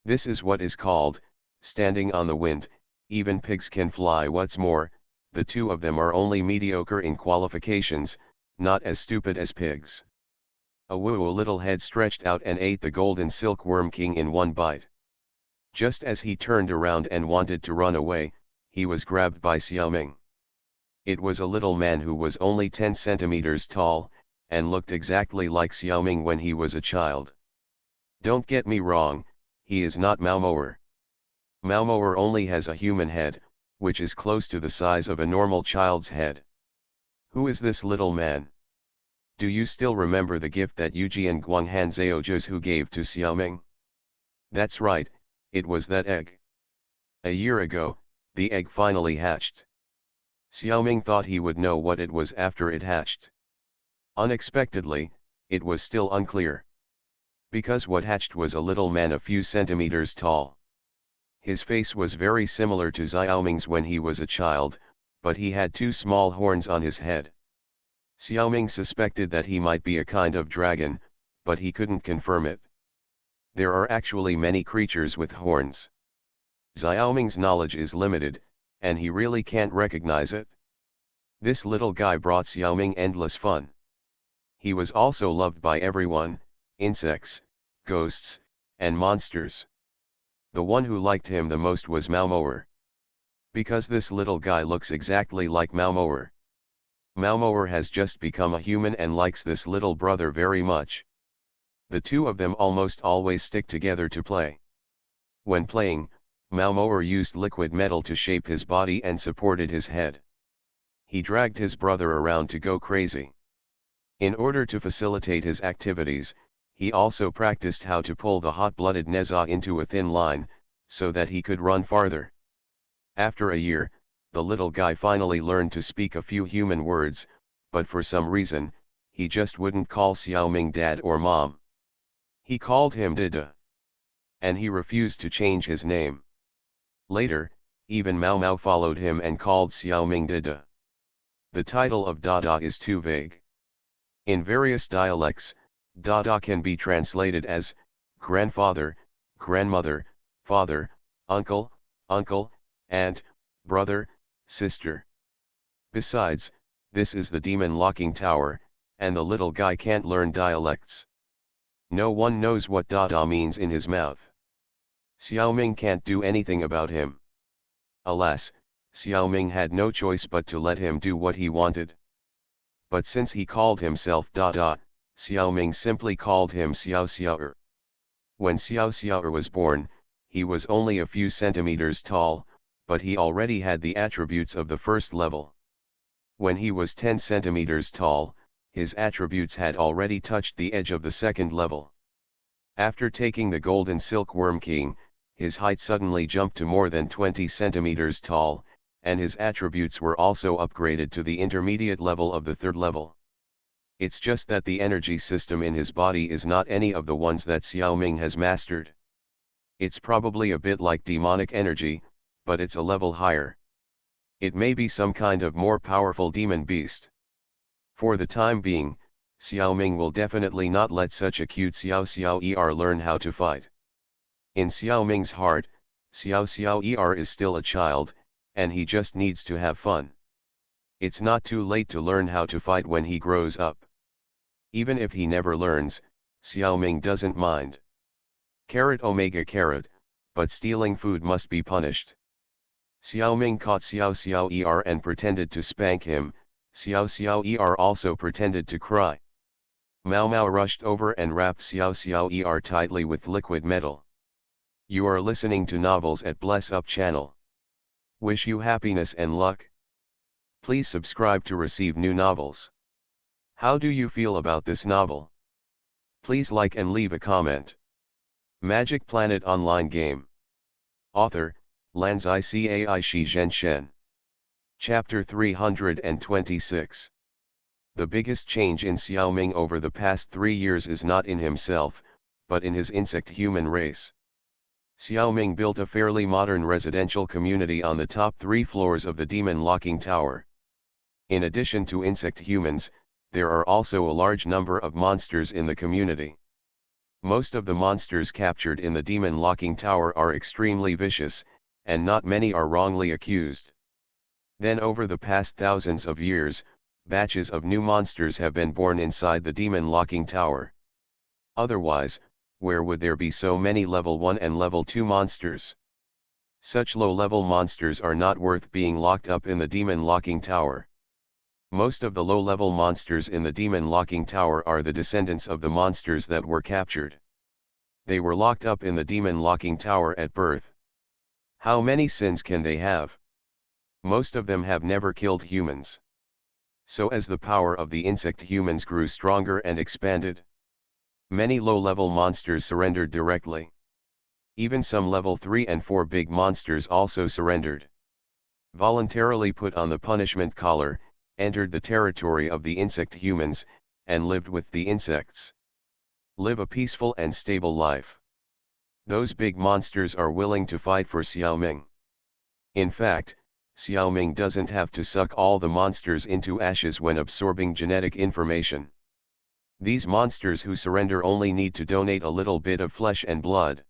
This is what is called, standing on the wind. Even pigs can fly. What's more, the two of them are only mediocre in qualifications, not as stupid as pigs. A little head stretched out and ate the golden silkworm king in one bite. Just as he turned around and wanted to run away, he was grabbed by Xiaoming. It was a little man who was only 10 centimeters tall, and looked exactly like Xiaoming when he was a child. Don't get me wrong, he is not Maomoer. Maomoer only has a human head, which is close to the size of a normal child's head. Who is this little man? Do you still remember the gift that Yujian Guanghan Zhaozhu gave to Xiaoming? That's right, it was that egg. A year ago, the egg finally hatched. Xiaoming thought he would know what it was after it hatched. Unexpectedly, it was still unclear. Because what hatched was a little man a few centimeters tall. His face was very similar to Xiaoming's when he was a child, but he had 2 small horns on his head. Xiaoming suspected that he might be a kind of dragon, but he couldn't confirm it. There are actually many creatures with horns. Xiaoming's knowledge is limited, and he really can't recognize it. This little guy brought Xiaoming endless fun. He was also loved by everyone, insects, ghosts, and monsters. The one who liked him the most was Maomoer. Because this little guy looks exactly like Maomoer. Maomoer has just become a human and likes this little brother very much. The two of them almost always stick together to play. When playing, Maomoer used liquid metal to shape his body and supported his head. He dragged his brother around to go crazy. In order to facilitate his activities, he also practiced how to pull the hot-blooded Neza into a thin line, so that he could run farther. After a year, the little guy finally learned to speak a few human words, but for some reason, he just wouldn't call Xiaoming dad or mom. He called him Dada. And he refused to change his name. Later, even Mao Mao followed him and called Xiaoming Dada. The title of Dada is too vague. In various dialects, Dada can be translated as grandfather, grandmother, father, uncle, aunt, brother, sister. Besides, this is the demon locking tower, and the little guy can't learn dialects. No one knows what Dada means in his mouth. Xiaoming can't do anything about him. Alas, Xiaoming had no choice but to let him do what he wanted. But since he called himself Dada, Xiaoming simply called him Xiao Xiaoer. When Xiao Xiaoer was born, he was only a few centimeters tall, but he already had the attributes of the first level. When he was 10 centimeters tall, his attributes had already touched the edge of the second level. After taking the golden silkworm king, his height suddenly jumped to more than 20 centimeters tall, and his attributes were also upgraded to the intermediate level of the third level. It's just that the energy system in his body is not any of the ones that Xiaoming has mastered. It's probably a bit like demonic energy, but it's a level higher. It may be some kind of more powerful demon beast. For the time being, Xiaoming will definitely not let such a cute Xiao Xiao learn how to fight. In Xiaoming's heart, Xiao Xiao is still a child, and he just needs to have fun. It's not too late to learn how to fight when he grows up. Even if he never learns, Xiaoming doesn't mind. Carrot omega carrot, but stealing food must be punished. Xiaoming caught Xiao Xiao Er and pretended to spank him. Xiao Xiao Er also pretended to cry. Mao Mao rushed over and wrapped Xiao Xiao Er tightly with liquid metal. You are listening to Novels at Bless Up channel. Wish you happiness and luck. Please subscribe to receive new novels. How do you feel about this novel? Please like and leave a comment. Magic Planet Online Game. Author, Lanzai Cai Shi Zhen Shen. Chapter 326. The biggest change in Xiaoming over the past 3 years is not in himself, but in his insect-human race. Xiaoming built a fairly modern residential community on the top 3 floors of the Demon Locking Tower. In addition to insect-humans, there are also a large number of monsters in the community. Most of the monsters captured in the Demon Locking Tower are extremely vicious, and not many are wrongly accused. Then over the past thousands of years, batches of new monsters have been born inside the Demon Locking Tower. Otherwise, where would there be so many level 1 and level 2 monsters? Such low-level monsters are not worth being locked up in the Demon Locking Tower. Most of the low-level monsters in the Demon Locking Tower are the descendants of the monsters that were captured. They were locked up in the Demon Locking Tower at birth. How many sins can they have? Most of them have never killed humans. So as the power of the insect humans grew stronger and expanded, many low-level monsters surrendered directly. Even some level 3 and 4 big monsters also surrendered. Voluntarily put on the punishment collar, entered the territory of the insect humans, and lived with the insects. Live a peaceful and stable life. Those big monsters are willing to fight for Xiaoming. In fact, Xiaoming doesn't have to suck all the monsters into ashes when absorbing genetic information. These monsters who surrender only need to donate a little bit of flesh and blood.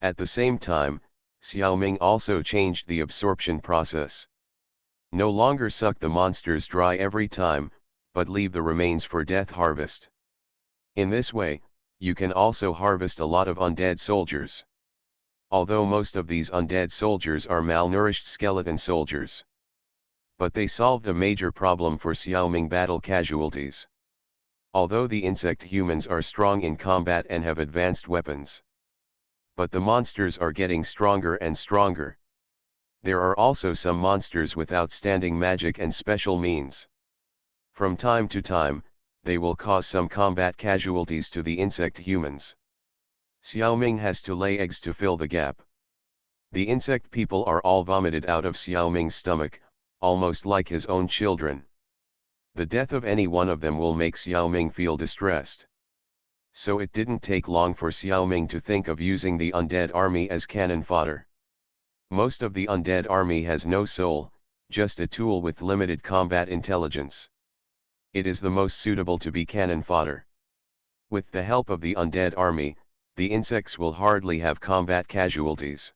At the same time, Xiaoming also changed the absorption process. No longer suck the monsters dry every time, but leave the remains for death harvest. In this way, you can also harvest a lot of undead soldiers. Although most of these undead soldiers are malnourished skeleton soldiers. But they solved a major problem for Xiaoming battle casualties. Although the insect humans are strong in combat and have advanced weapons. But the monsters are getting stronger and stronger. There are also some monsters with outstanding magic and special means. From time to time, they will cause some combat casualties to the insect humans. Xiaoming has to lay eggs to fill the gap. The insect people are all vomited out of Xiaoming's stomach, almost like his own children. The death of any one of them will make Xiaoming feel distressed. So it didn't take long for Xiaoming to think of using the undead army as cannon fodder. Most of the undead army has no soul, just a tool with limited combat intelligence. It is the most suitable to be cannon fodder. With the help of the undead army, the insects will hardly have combat casualties.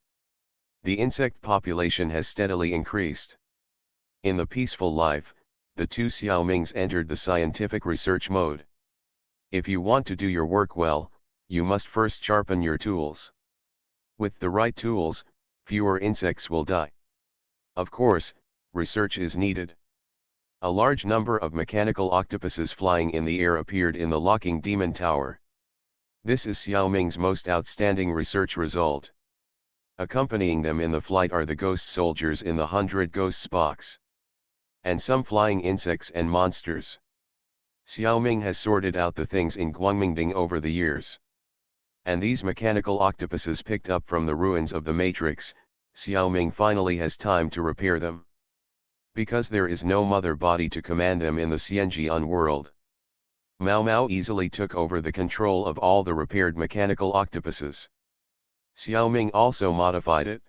The insect population has steadily increased. In the peaceful life, the two Xiaomings entered the scientific research mode. If you want to do your work well, you must first sharpen your tools. With the right tools, fewer insects will die. Of course, research is needed. A large number of mechanical octopuses flying in the air appeared in the Locking Demon Tower. This is Xiaoming's most outstanding research result. Accompanying them in the flight are the ghost soldiers in the 100 Ghosts box. And some flying insects and monsters. Xiaoming has sorted out the things in Guangmingding over the years. And these mechanical octopuses picked up from the ruins of the Matrix, Xiaoming finally has time to repair them. Because there is no mother body to command them in the Xianjian world. Mao Mao easily took over the control of all the repaired mechanical octopuses. Xiaoming also modified it.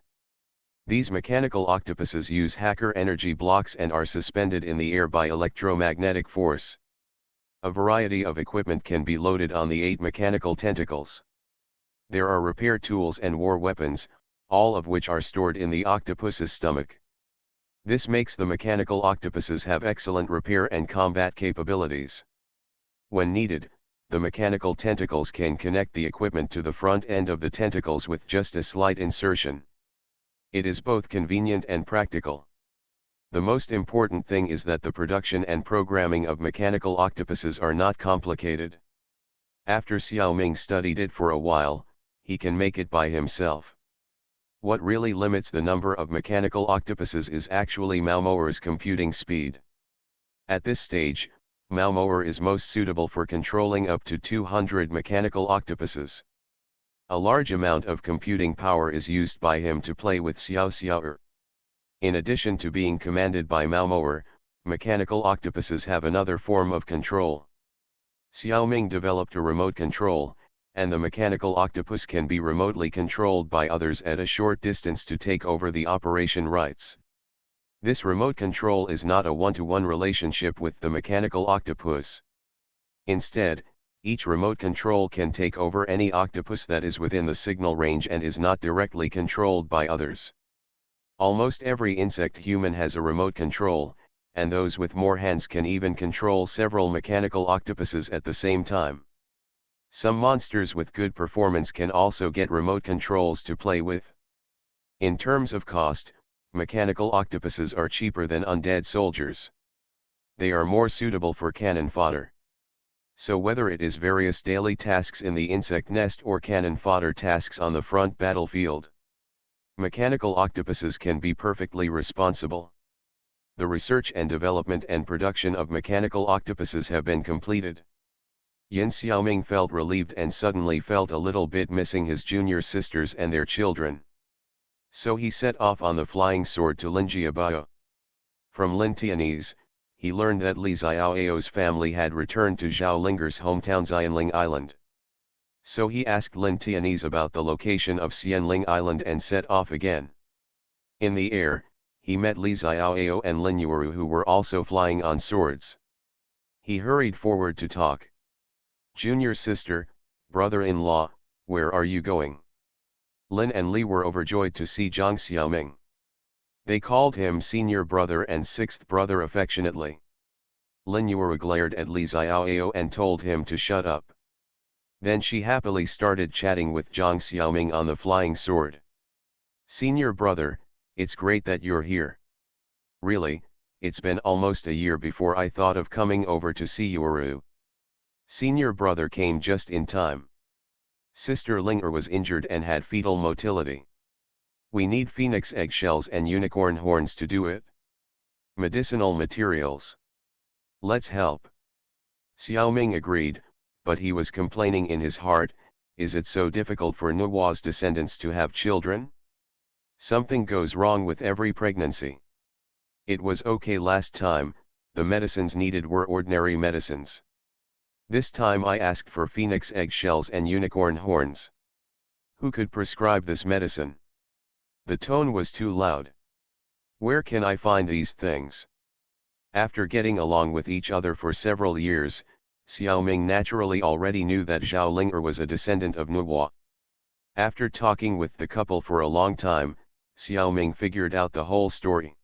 These mechanical octopuses use hacker energy blocks and are suspended in the air by electromagnetic force. A variety of equipment can be loaded on the 8 mechanical tentacles. There are repair tools and war weapons, all of which are stored in the octopus's stomach. This makes the mechanical octopuses have excellent repair and combat capabilities. When needed, the mechanical tentacles can connect the equipment to the front end of the tentacles with just a slight insertion. It is both convenient and practical. The most important thing is that the production and programming of mechanical octopuses are not complicated. After Xiaoming studied it for a while, he can make it by himself. What really limits the number of mechanical octopuses is actually MaleProtagonist's computing speed. At this stage, MaleProtagonist is most suitable for controlling up to 200 mechanical octopuses. A large amount of computing power is used by him to play with Xiao. In addition to being commanded by MaleProtagonist, mechanical octopuses have another form of control. Xiaoming developed a remote control, and the mechanical octopus can be remotely controlled by others at a short distance to take over the operation rights. This remote control is not a one-to-one relationship with the mechanical octopus. Instead, each remote control can take over any octopus that is within the signal range and is not directly controlled by others. Almost every insect human has a remote control, and those with more hands can even control several mechanical octopuses at the same time. Some monsters with good performance can also get remote controls to play with. In terms of cost, mechanical octopuses are cheaper than undead soldiers. They are more suitable for cannon fodder. So whether it is various daily tasks in the insect nest or cannon fodder tasks on the front battlefield, mechanical octopuses can be perfectly responsible. The research and development and production of mechanical octopuses have been completed. Yin Xiaoming felt relieved and suddenly felt a little bit missing his junior sisters and their children. So he set off on the flying sword to Linjiabao. From Lin Tianese, he learned that Li Xiaoao's family had returned to Zhao Linger's hometown Xianling Island. So he asked Lin Tianese about the location of Xianling Island and set off again. In the air, he met Li Xiaoao and Lin Yuuru, who were also flying on swords. He hurried forward to talk. "Junior sister, brother-in-law, where are you going?" Lin and Li were overjoyed to see Zhang Xiaoming. They called him senior brother and sixth brother affectionately. Lin Yuuru glared at Li Xiaoao and told him to shut up. Then she happily started chatting with Zhang Xiaoming on the flying sword. "Senior brother, it's great that you're here. Really, it's been almost a year before I thought of coming over to see Yuuru." Senior brother came just in time. Sister Linger was injured and had fetal motility. We need phoenix eggshells and unicorn horns to do it. Medicinal materials. Let's help. Xiaoming agreed, but he was complaining in his heart, is it so difficult for Nuwa's descendants to have children? Something goes wrong with every pregnancy. It was okay last time, the medicines needed were ordinary medicines. This time I asked for phoenix eggshells and unicorn horns. Who could prescribe this medicine? The tone was too loud. Where can I find these things? After getting along with each other for several years, Xiaoming naturally already knew that Zhao Linger was a descendant of Nuwa. After talking with the couple for a long time, Xiaoming figured out the whole story.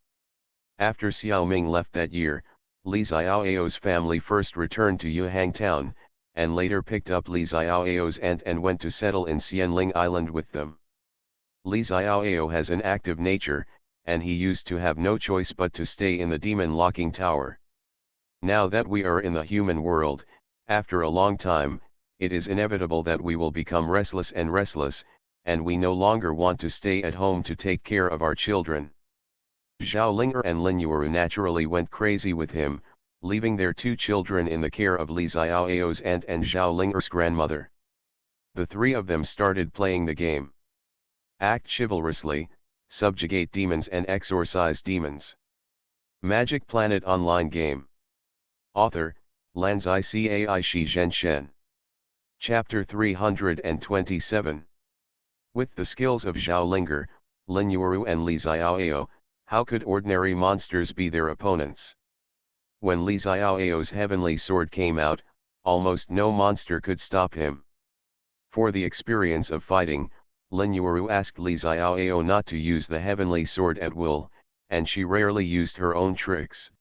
After Xiaoming left that year, Li Xiaoao's family first returned to Yuhang town, and later picked up Li Xiaoao's aunt and went to settle in Xianling Island with them. Li Xiaoao has an active nature, and he used to have no choice but to stay in the demon locking tower. Now that we are in the human world, after a long time, it is inevitable that we will become restless, and we no longer want to stay at home to take care of our children. Zhao Linger and Lin Yuuru naturally went crazy with him, leaving their two children in the care of Li Xiaoao's aunt and Zhao Linger's grandmother. The three of them started playing the game. Act chivalrously, subjugate demons and exorcise demons. Magic Planet Online Game. Author, Lanzai Cai Shi Zhen Shen. Chapter 327. With the skills of Zhao Linger, Lin Yuuru and Li Xiaoao, how could ordinary monsters be their opponents? When Li Xiaoao's heavenly sword came out, almost no monster could stop him. For the experience of fighting, Lin Yuuru asked Li Xiaoao not to use the heavenly sword at will, and she rarely used her own tricks.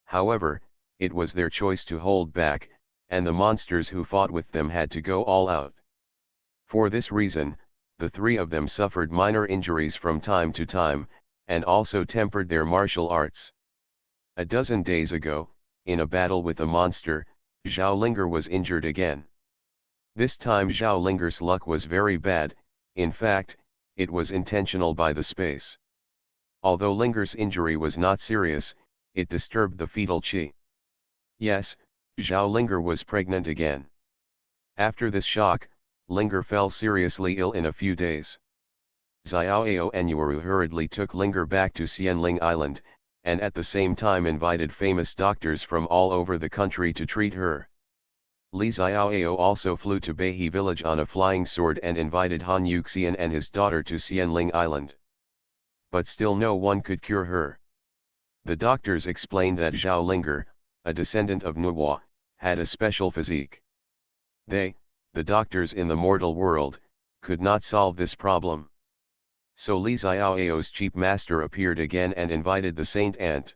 However, it was their choice to hold back, and the monsters who fought with them had to go all out. For this reason, the three of them suffered minor injuries from time to time, and also tempered their martial arts. A dozen days ago, in a battle with a monster, Zhao Linger was injured again. This time Zhao Linger's luck was very bad, in fact, it was intentional by the space. Although Linger's injury was not serious, it disturbed the fetal qi. Yes, Zhao Linger was pregnant again. After this shock, Linger fell seriously ill in a few days. Xiaoao and Yuuru hurriedly took Linger back to Xianling Island, and at the same time invited famous doctors from all over the country to treat her. Li Xiaoao also flew to Beihe village on a flying sword and invited Han Yuxian and his daughter to Xianling Island. But still no one could cure her. The doctors explained that Zhao Linger, a descendant of Nuwa, had a special physique. They, the doctors in the mortal world, could not solve this problem. So Li Xiaoao's chief master appeared again and invited the Saint Ant.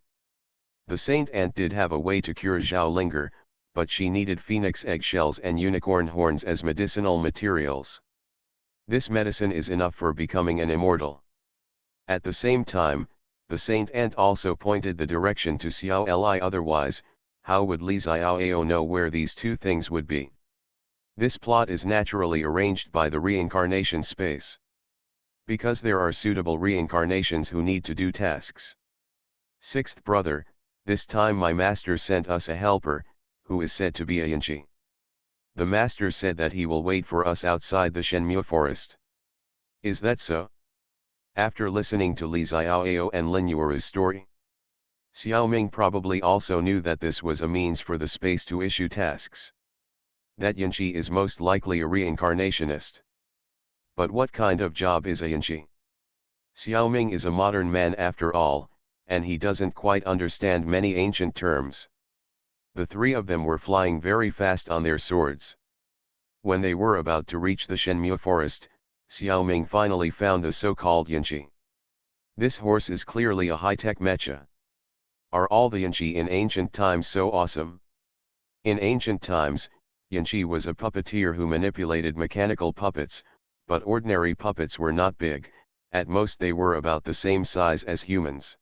The Saint Ant did have a way to cure Zhao Linger, but she needed phoenix eggshells and unicorn horns as medicinal materials. This medicine is enough for becoming an immortal. At the same time, the Saint Ant also pointed the direction to Xiao Li, otherwise, how would Li Xiaoao know where these two things would be? This plot is naturally arranged by the reincarnation space. Because there are suitable reincarnations who need to do tasks. Sixth brother, this time my master sent us a helper, who is said to be a Yanqi. The master said that he will wait for us outside the Shenmue forest. Is that so? After listening to Li Xiaoao and Lin Yuuru's story, Xiao Ming probably also knew that this was a means for the space to issue tasks. That Yanqi is most likely a reincarnationist. But what kind of job is a Yanqi? Xiao Ming is a modern man after all, and he doesn't quite understand many ancient terms. The three of them were flying very fast on their swords. When they were about to reach the Shenmue forest, Xiao Ming finally found the so-called Yanqi. This horse is clearly a high-tech mecha. Are all the Yanqi in ancient times so awesome? In ancient times, Yanqi was a puppeteer who manipulated mechanical puppets, but ordinary puppets were not big, at most they were about the same size as humans.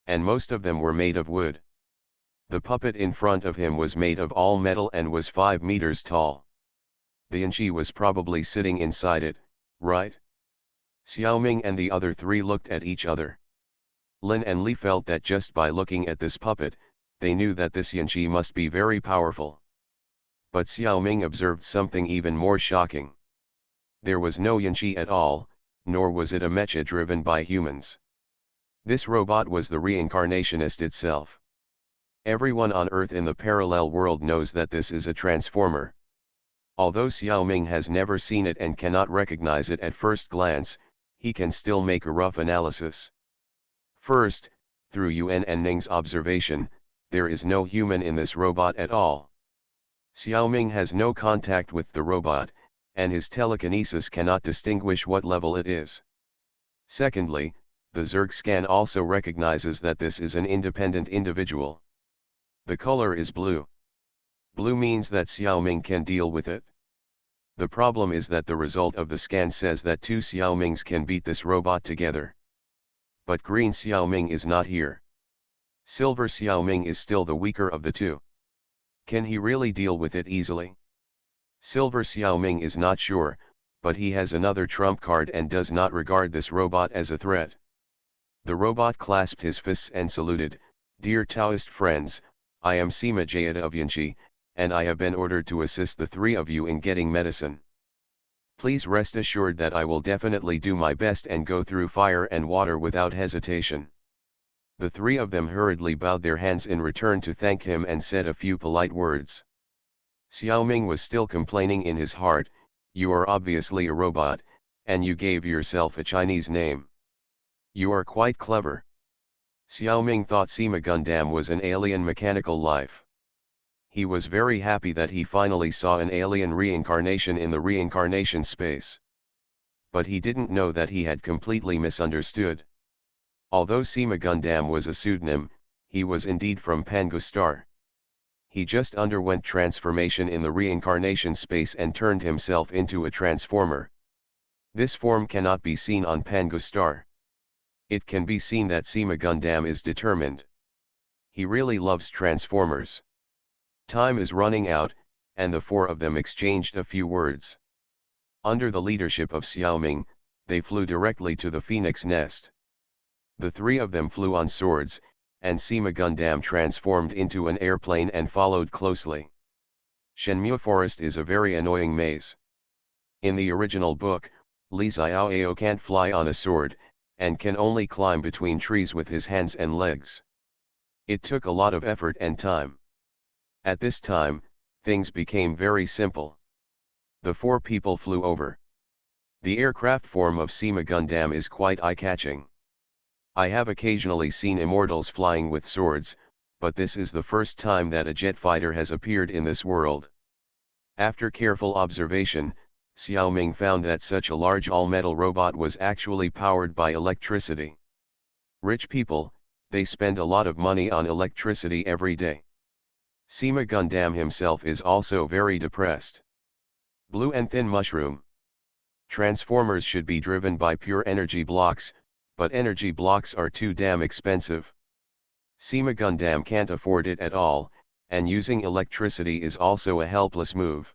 And most of them were made of wood. The puppet in front of him was made of all metal and was 5 meters tall. The Yanqi was probably sitting inside it, right? Xiao Ming and the other three looked at each other. Lin and Li felt that just by looking at this puppet, they knew that this Yanqi must be very powerful. But Xiao Ming observed something even more shocking. There was no Yanqi at all, nor was it a mecha driven by humans. This robot was the reincarnationist itself. Everyone on Earth in the parallel world knows that this is a transformer. Although Xiao Ming has never seen it and cannot recognize it at first glance, he can still make a rough analysis. First, through Yuan and Ning's observation, there is no human in this robot at all. Xiao Ming has no contact with the robot, and his telekinesis cannot distinguish what level it is. Secondly, the Zerg scan also recognizes that this is an independent individual. The color is blue. Blue means that Xiao Ming can deal with it. The problem is that the result of the scan says that two Xiao Mings can beat this robot together. But green Xiao Ming is not here. Silver Xiao Ming is still the weaker of the two. Can he really deal with it easily? Silver Xiao Ming is not sure, but he has another trump card and does not regard this robot as a threat. The robot clasped his fists and saluted, "Dear Taoist friends, I am Sima Jayada of Yanqi, and I have been ordered to assist the three of you in getting medicine. Please rest assured that I will definitely do my best and go through fire and water without hesitation." The three of them hurriedly bowed their hands in return to thank him and said a few polite words. Xiao Ming was still complaining in his heart, "You are obviously a robot, and you gave yourself a Chinese name. You are quite clever." Xiao Ming thought Sima Gundam was an alien mechanical life. He was very happy that he finally saw an alien reincarnation in the reincarnation space. But he didn't know that he had completely misunderstood. Although Sima Gundam was a pseudonym, he was indeed from Pangustar. He just underwent transformation in the reincarnation space and turned himself into a transformer. This form cannot be seen on Pangostar. It can be seen that Seema Gundam is determined. He really loves transformers. Time is running out, and the four of them exchanged a few words. Under the leadership of Xiaoming, they flew directly to the Phoenix Nest. The three of them flew on swords, and Seema Gundam transformed into an airplane and followed closely. Shenmue Forest is a very annoying maze. In the original book, Li Xiaoao can't fly on a sword, and can only climb between trees with his hands and legs. It took a lot of effort and time. At this time, things became very simple. The four people flew over. The aircraft form of Seema Gundam is quite eye-catching. I have occasionally seen immortals flying with swords, but this is the first time that a jet fighter has appeared in this world. After careful observation, Xiaoming found that such a large all-metal robot was actually powered by electricity. Rich people, they spend a lot of money on electricity every day. Seema Gundam himself is also very depressed. Blue and thin mushroom. Transformers should be driven by pure energy blocks, but energy blocks are too damn expensive. Seema Gundam can't afford it at all, and using electricity is also a helpless move.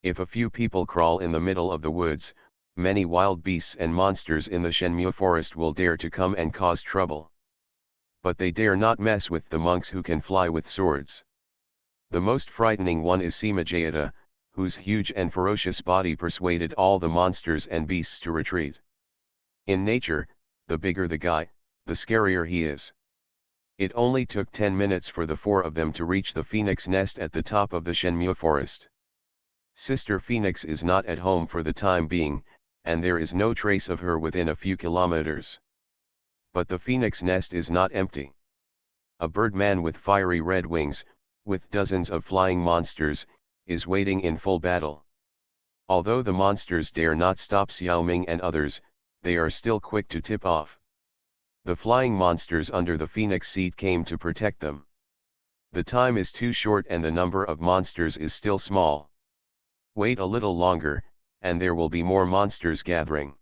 If a few people crawl in the middle of the woods, many wild beasts and monsters in the Shenmue forest will dare to come and cause trouble. But they dare not mess with the monks who can fly with swords. The most frightening one is Seema Jayata, whose huge and ferocious body persuaded all the monsters and beasts to retreat. In nature, the bigger the guy, the scarier he is. It only took 10 minutes for the four of them to reach the Phoenix Nest at the top of the Shenmue forest. Sister Phoenix is not at home for the time being, and there is no trace of her within a few kilometers. But the Phoenix Nest is not empty. A birdman with fiery red wings, with dozens of flying monsters, is waiting in full battle. Although the monsters dare not stop Xiaoming and others, they are still quick to tip off. The flying monsters under the Phoenix seat came to protect them. The time is too short and the number of monsters is still small. Wait a little longer, and there will be more monsters gathering.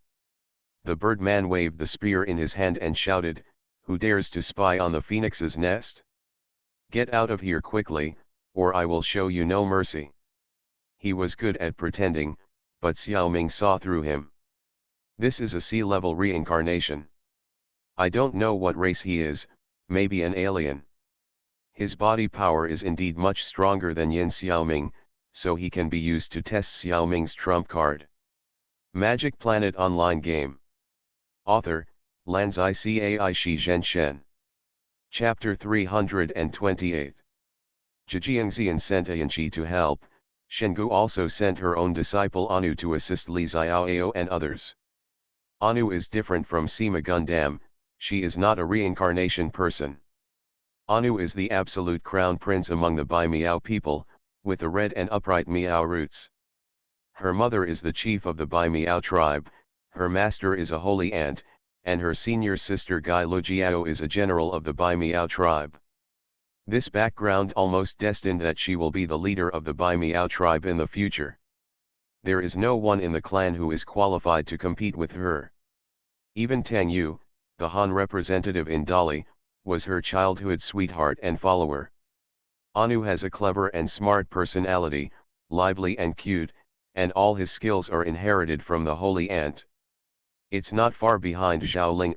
The birdman waved the spear in his hand and shouted, "Who dares to spy on the Phoenix's nest? Get out of here quickly, or I will show you no mercy." He was good at pretending, but Xiaoming saw through him. This is a sea-level reincarnation. I don't know what race he is, maybe an alien. His body power is indeed much stronger than Yin Xiaoming, so he can be used to test Xiaoming's trump card. Magic Planet Online Game. Author, Lanzai Cai Shi Zhen Shen. Chapter 328. Zhejiangxian sent Ayanqi to help. Shengu also sent her own disciple Anu to assist Li Xiaoao and others. Anu is different from Seema Gundam, she is not a reincarnation person. Anu is the absolute crown prince among the Bai Miao people, with the red and upright Miao roots. Her mother is the chief of the Bai Miao tribe, her master is a holy ant, and her senior sister Gai Lujiao is a general of the Bai Miao tribe. This background almost destined that she will be the leader of the Bai Miao tribe in the future. There is no one in the clan who is qualified to compete with her. Even Tang Yu, the Han representative in Dali, was her childhood sweetheart and follower. Anu has a clever and smart personality, lively and cute, and all his skills are inherited from the holy ant. It's not far behind Zhao Ling.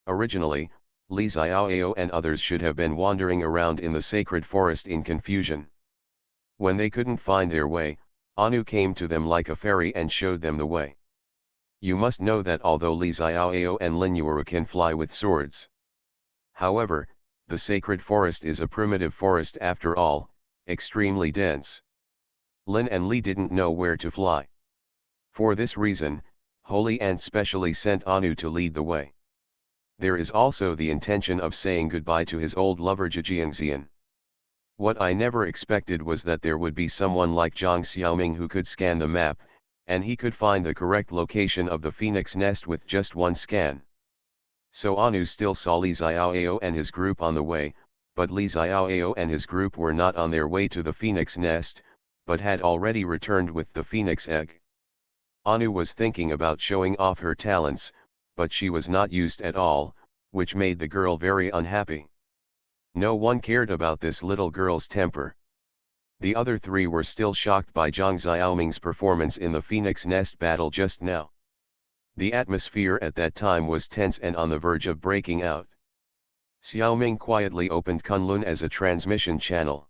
Originally, Li Xiaoao and others should have been wandering around in the sacred forest in confusion. When they couldn't find their way, Anu came to them like a fairy and showed them the way. You must know that although Li Xiaoao and Lin Yuuru can fly with swords. However, the sacred forest is a primitive forest after all, extremely dense. Lin and Li didn't know where to fly. For this reason, Holy Ant specially sent Anu to lead the way. There is also the intention of saying goodbye to his old lover Zhejiangxian. What I never expected was that there would be someone like Zhang Xiaoming who could scan the map, and he could find the correct location of the Phoenix Nest with just one scan. So Anu still saw Li Xiaoao and his group on the way, but Li Xiaoyao and his group were not on their way to the phoenix nest, but had already returned with the phoenix egg. Anu was thinking about showing off her talents, but she was not used at all, which made the girl very unhappy. No one cared about this little girl's temper. The other three were still shocked by Zhang Xiaoming's performance in the phoenix nest battle just now. The atmosphere at that time was tense and on the verge of breaking out. Xiaoming quietly opened Kunlun as a transmission channel.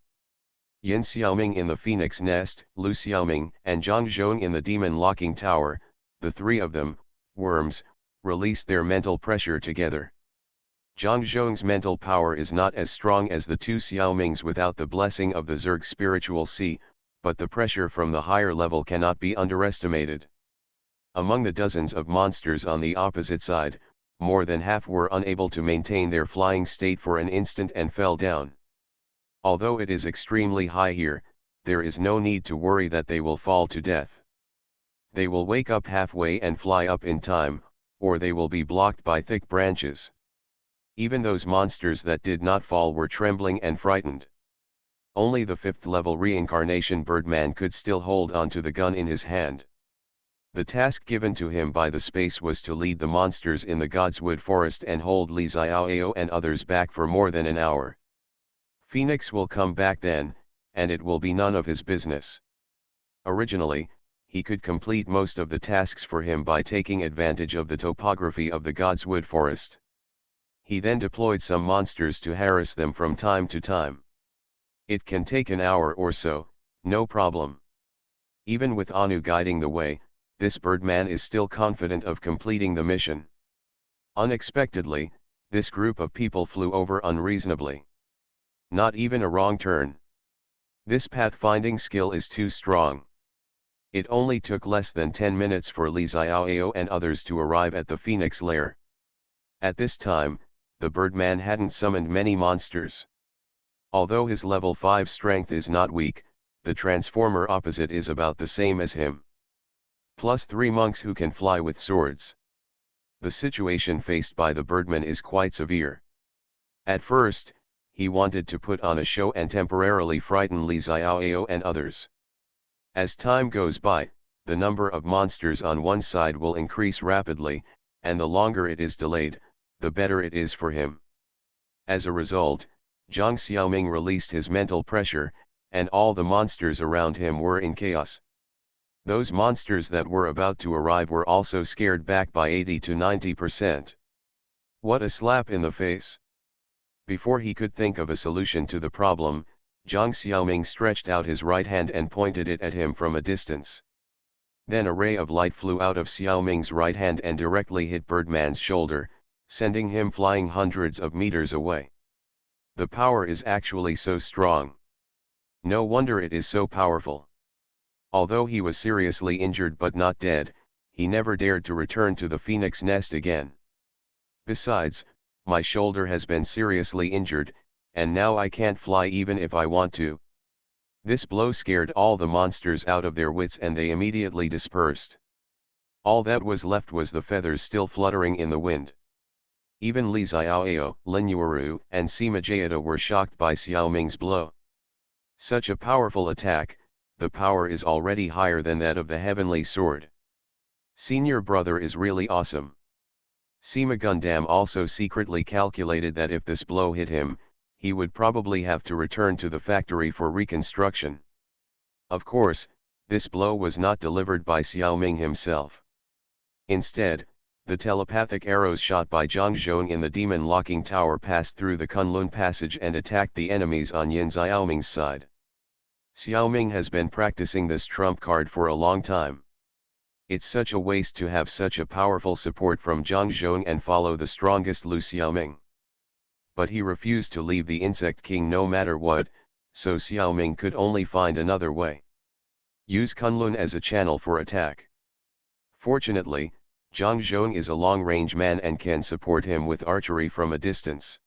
Yin Xiaoming in the phoenix nest, Lu Xiaoming and Zhang Zhong in the demon locking tower, the three of them, worms, released their mental pressure together. Zhang Zhong's mental power is not as strong as the two Xiaomings without the blessing of the Zerg spiritual sea, but the pressure from the higher level cannot be underestimated. Among the dozens of monsters on the opposite side, more than half were unable to maintain their flying state for an instant and fell down. Although it is extremely high here, there is no need to worry that they will fall to death. They will wake up halfway and fly up in time, or they will be blocked by thick branches. Even those monsters that did not fall were trembling and frightened. Only the 5th level reincarnation Birdman could still hold on to the gun in his hand. The task given to him by the space was to lead the monsters in the Godswood Forest and hold Li Xiaoyao and others back for more than an hour. Phoenix will come back then, and it will be none of his business. Originally, he could complete most of the tasks for him by taking advantage of the topography of the Godswood Forest. He then deployed some monsters to harass them from time to time. It can take an hour or so, no problem. Even with Anu guiding the way, this Birdman is still confident of completing the mission. Unexpectedly, this group of people flew over unreasonably. Not even a wrong turn. This pathfinding skill is too strong. It only took less than 10 minutes for Li Xiaoyao and others to arrive at the Phoenix Lair. At this time, the Birdman hadn't summoned many monsters. Although his level 5 strength is not weak, the transformer opposite is about the same as him. Plus 3 monks who can fly with swords. The situation faced by the Birdman is quite severe. At first, he wanted to put on a show and temporarily frighten Li Xiaoyao and others. As time goes by, the number of monsters on one side will increase rapidly, and the longer it is delayed, the better it is for him. As a result, Zhang Xiaoming released his mental pressure, and all the monsters around him were in chaos. Those monsters that were about to arrive were also scared back by 80 to 90%. What a slap in the face! Before he could think of a solution to the problem, Zhang Xiaoming stretched out his right hand and pointed it at him from a distance. Then a ray of light flew out of Xiaoming's right hand and directly hit Birdman's shoulder, sending him flying hundreds of meters away. The power is actually so strong. No wonder it is so powerful. Although he was seriously injured but not dead, he never dared to return to the Phoenix Nest again. Besides, my shoulder has been seriously injured, and now I can't fly even if I want to. This blow scared all the monsters out of their wits and they immediately dispersed. All that was left was the feathers still fluttering in the wind. Even Li Xiaoyao, Lin Yuuru, and Sima Jayata were shocked by Xiaoming's blow. Such a powerful attack, the power is already higher than that of the heavenly sword. Senior brother is really awesome. Sima Gundam also secretly calculated that if this blow hit him, he would probably have to return to the factory for reconstruction. Of course, this blow was not delivered by Xiaoming himself. Instead, the telepathic arrows shot by Zhang Zhong in the demon locking tower passed through the Kunlun passage and attacked the enemies on Yin Xiaoming's side. Xiaoming has been practicing this trump card for a long time. It's such a waste to have such a powerful support from Zhang Zhong and follow the strongest Lu Xiaoming. But he refused to leave the Insect King no matter what, so Xiaoming could only find another way. Use Kunlun as a channel for attack. Fortunately, Zhang Zhong is a long-range man and can support him with archery from a distance.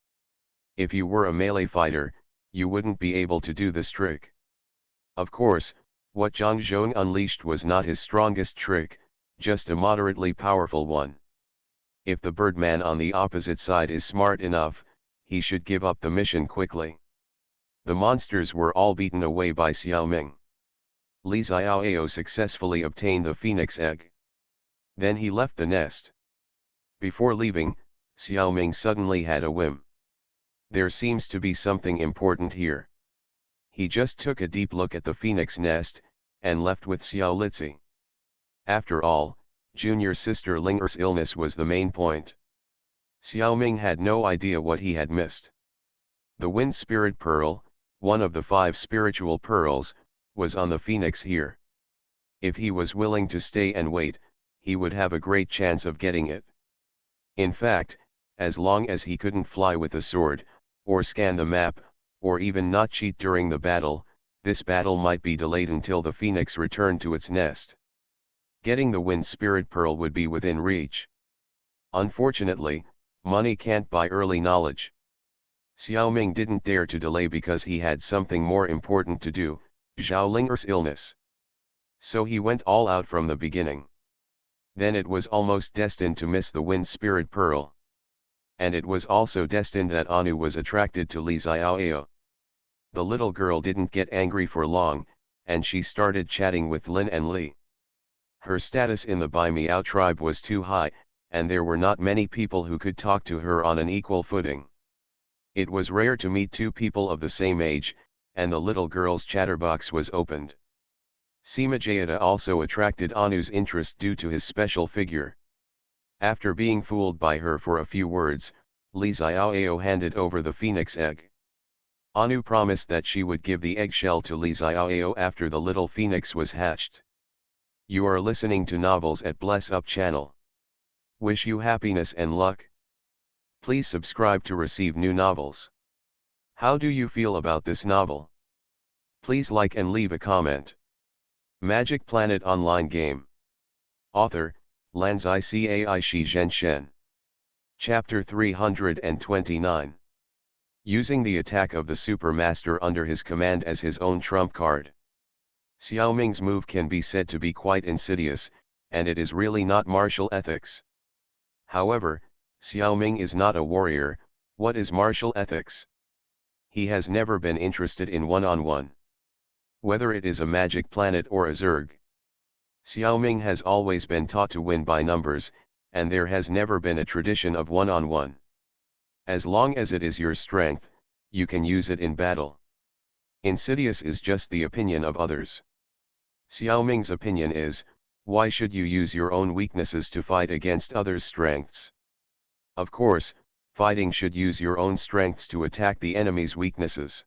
If you were a melee fighter, you wouldn't be able to do this trick. Of course, what Zhang Zhong unleashed was not his strongest trick, just a moderately powerful one. If the Birdman on the opposite side is smart enough, he should give up the mission quickly. The monsters were all beaten away by Xiaoming. Li Xiaoao successfully obtained the phoenix egg. Then he left the nest. Before leaving, Xiaoming suddenly had a whim. There seems to be something important here. He just took a deep look at the phoenix nest, and left with Xiao Litzi. After all, junior sister Ling'er's illness was the main point. Xiaoming had no idea what he had missed. The Wind Spirit Pearl, one of the 5 spiritual pearls, was on the phoenix here. If he was willing to stay and wait, he would have a great chance of getting it. In fact, as long as he couldn't fly with a sword, or scan the map, or even not cheat during the battle, this battle might be delayed until the phoenix returned to its nest. Getting the Wind Spirit Pearl would be within reach. Unfortunately, money can't buy early knowledge. Xiaoming didn't dare to delay because he had something more important to do, Zhao Ling'er's illness. So he went all out from the beginning. Then it was almost destined to miss the Wind Spirit Pearl. And it was also destined that Anu was attracted to Li Xiaoao. The little girl didn't get angry for long, and she started chatting with Lin and Li. Her status in the Bai Miao tribe was too high, and there were not many people who could talk to her on an equal footing. It was rare to meet 2 people of the same age, and the little girl's chatterbox was opened. Sima Jayada also attracted Anu's interest due to his special figure. After being fooled by her for a few words, Li Xiaoao handed over the phoenix egg. Anu promised that she would give the eggshell to Li Xiaoao after the little phoenix was hatched. You are listening to Novels at Bless Up channel. Wish you happiness and luck. Please subscribe to receive new novels. How do you feel about this novel? Please like and leave a comment. Magic Planet Online Game. Author, Lanzai Cai Shi Zhen Shen. Chapter 329. Using the attack of the Supermaster under his command as his own trump card. Xiaoming's move can be said to be quite insidious, and it is really not martial ethics. However, Xiaoming is not a warrior. What is martial ethics? He has never been interested in one-on-one. Whether it is a magic planet or a Zerg. Xiaoming has always been taught to win by numbers, and there has never been a tradition of one-on-one. As long as it is your strength, you can use it in battle. Insidious is just the opinion of others. Xiaoming's opinion is, why should you use your own weaknesses to fight against others' strengths? Of course, fighting should use your own strengths to attack the enemy's weaknesses.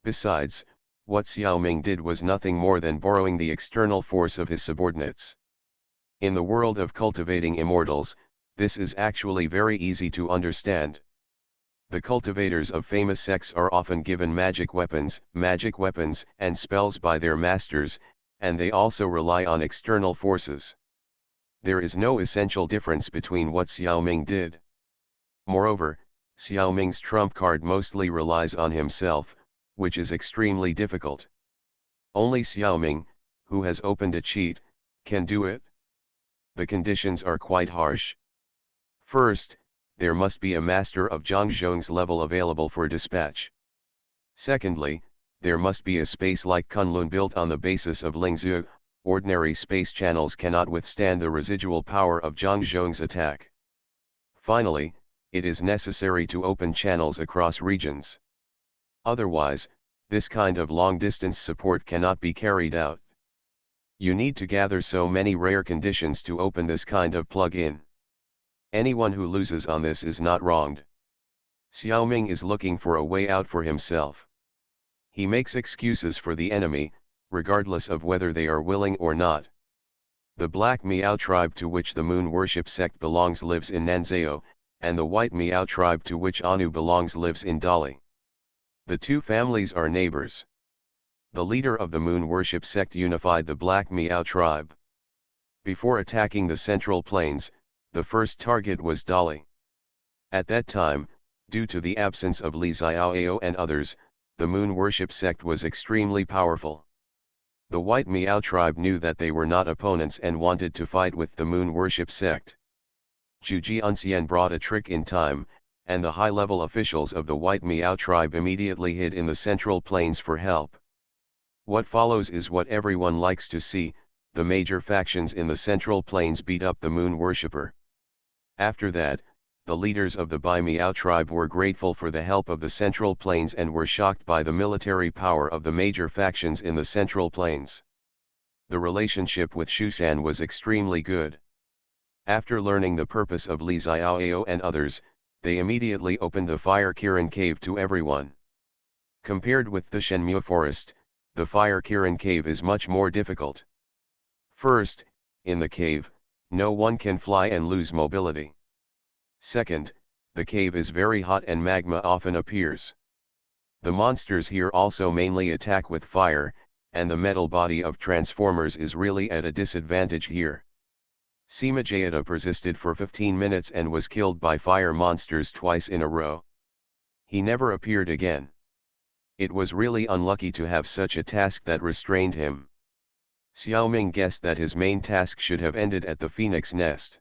Besides, what Xiaoming did was nothing more than borrowing the external force of his subordinates. In the world of cultivating immortals, this is actually very easy to understand. The cultivators of famous sects are often given magic weapons and spells by their masters, and they also rely on external forces. There is no essential difference between what Xiaoming did. Moreover, Xiaoming's trump card mostly relies on himself, which is extremely difficult. Only Xiaoming, who has opened a cheat, can do it. The conditions are quite harsh. First, there must be a master of Zhangzhong's level available for dispatch. Secondly, there must be a space like Kunlun built on the basis of Lingzhu. Ordinary space channels cannot withstand the residual power of Zhangzhong's attack. Finally, it is necessary to open channels across regions. Otherwise, this kind of long-distance support cannot be carried out. You need to gather so many rare conditions to open this kind of plug-in. Anyone who loses on this is not wronged. Xiaoming is looking for a way out for himself. He makes excuses for the enemy, regardless of whether they are willing or not. The Black Miao tribe to which the Moon Worship sect belongs lives in Nanzhao, and the White Miao tribe to which Anu belongs lives in Dali. The 2 families are neighbors. The leader of the Moon Worship sect unified the Black Miao tribe. Before attacking the Central Plains, the first target was Dali. At that time, due to the absence of Li Xiaoao and others, the Moon Worship sect was extremely powerful. The White Miao tribe knew that they were not opponents and wanted to fight with the Moon Worship sect. Zhu Jianxian brought a trick in time, and the high-level officials of the White Miao tribe immediately hid in the Central Plains for help. What follows is what everyone likes to see: the major factions in the Central Plains beat up the moon worshipper. After that, the leaders of the Bai Miao tribe were grateful for the help of the Central Plains and were shocked by the military power of the major factions in the Central Plains. The relationship with Shushan was extremely good. After learning the purpose of Li Xiaoao and others, they immediately opened the Fire Kirin cave to everyone. Compared with the Shenmue forest, the Fire Kirin cave is much more difficult. First, in the cave, no one can fly and lose mobility. Second, the cave is very hot and magma often appears. The monsters here also mainly attack with fire, and the metal body of Transformers is really at a disadvantage here. Simajayata persisted for 15 minutes and was killed by fire monsters twice in a row. He never appeared again. It was really unlucky to have such a task that restrained him. Xiaoming guessed that his main task should have ended at the Phoenix Nest.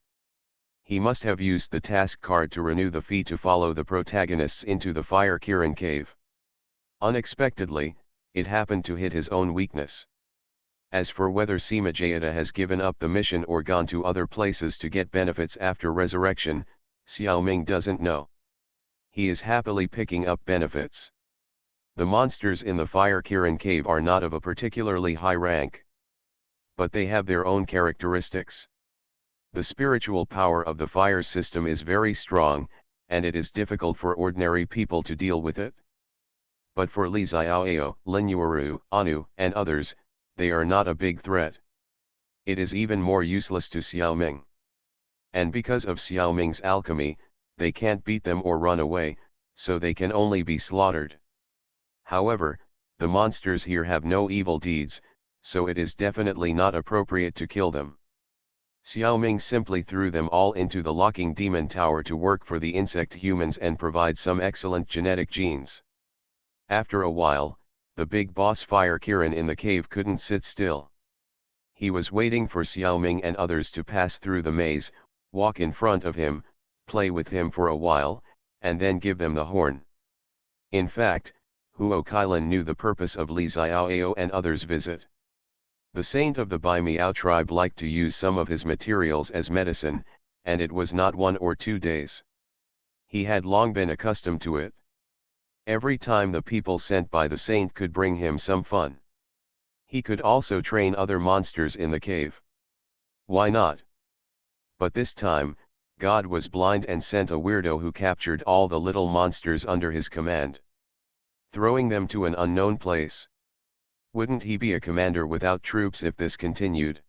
He must have used the task card to renew the fee to follow the protagonists into the Fire Kirin cave. Unexpectedly, it happened to hit his own weakness. As for whether Simajayata has given up the mission or gone to other places to get benefits after resurrection, Xiaoming doesn't know. He is happily picking up benefits. The monsters in the Fire Kirin cave are not of a particularly high rank, but they have their own characteristics. The spiritual power of the fire system is very strong, and it is difficult for ordinary people to deal with it. But for Li Xiaoao, Linyuaru, Anu, and others, they are not a big threat. It is even more useless to Xiaoming. And because of Xiaoming's alchemy, they can't beat them or run away, so they can only be slaughtered. However, the monsters here have no evil deeds, so it is definitely not appropriate to kill them. Xiaoming simply threw them all into the locking demon tower to work for the insect humans and provide some excellent genetic genes. After a while, the big boss Fire Kirin in the cave couldn't sit still. He was waiting for Xiaoming and others to pass through the maze, walk in front of him, play with him for a while, and then give them the horn. In fact, Huo Kailan knew the purpose of Li Xiaoao and others' visit. The saint of the Bai Miao tribe liked to use some of his materials as medicine, and it was not 1 or 2 days. He had long been accustomed to it. Every time the people sent by the saint could bring him some fun. He could also train other monsters in the cave. Why not? But this time, God was blind and sent a weirdo who captured all the little monsters under his command, throwing them to an unknown place. Wouldn't he be a commander without troops if this continued?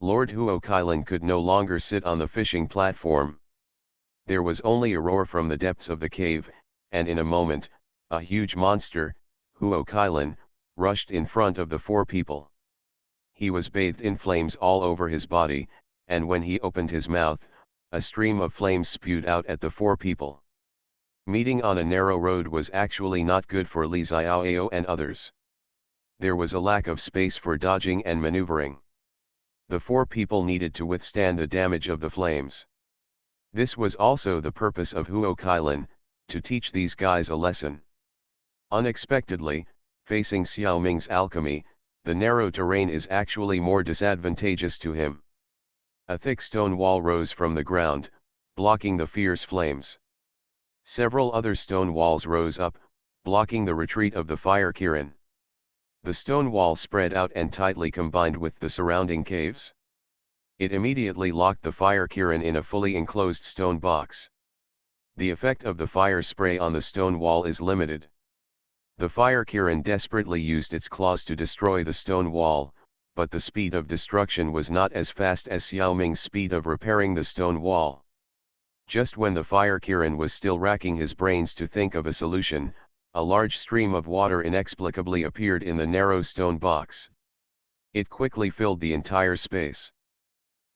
Lord Huo Kailan could no longer sit on the fishing platform. There was only a roar from the depths of the cave, and in a moment, a huge monster, Huo Kailan, rushed in front of the 4 people. He was bathed in flames all over his body, and when he opened his mouth, a stream of flames spewed out at the 4 people. Meeting on a narrow road was actually not good for Li Xiaoao and others. There was a lack of space for dodging and maneuvering. The 4 people needed to withstand the damage of the flames. This was also the purpose of Huo Kailan, to teach these guys a lesson. Unexpectedly, facing Xiaoming's alchemy, the narrow terrain is actually more disadvantageous to him. A thick stone wall rose from the ground, blocking the fierce flames. Several other stone walls rose up, blocking the retreat of the Fire Kirin. The stone wall spread out and tightly combined with the surrounding caves. It immediately locked the Fire Kirin in a fully enclosed stone box. The effect of the fire spray on the stone wall is limited. The Fire Kirin desperately used its claws to destroy the stone wall, but the speed of destruction was not as fast as Xiaoming's speed of repairing the stone wall. Just when the Fire Kirin was still racking his brains to think of a solution, a large stream of water inexplicably appeared in the narrow stone box. It quickly filled the entire space.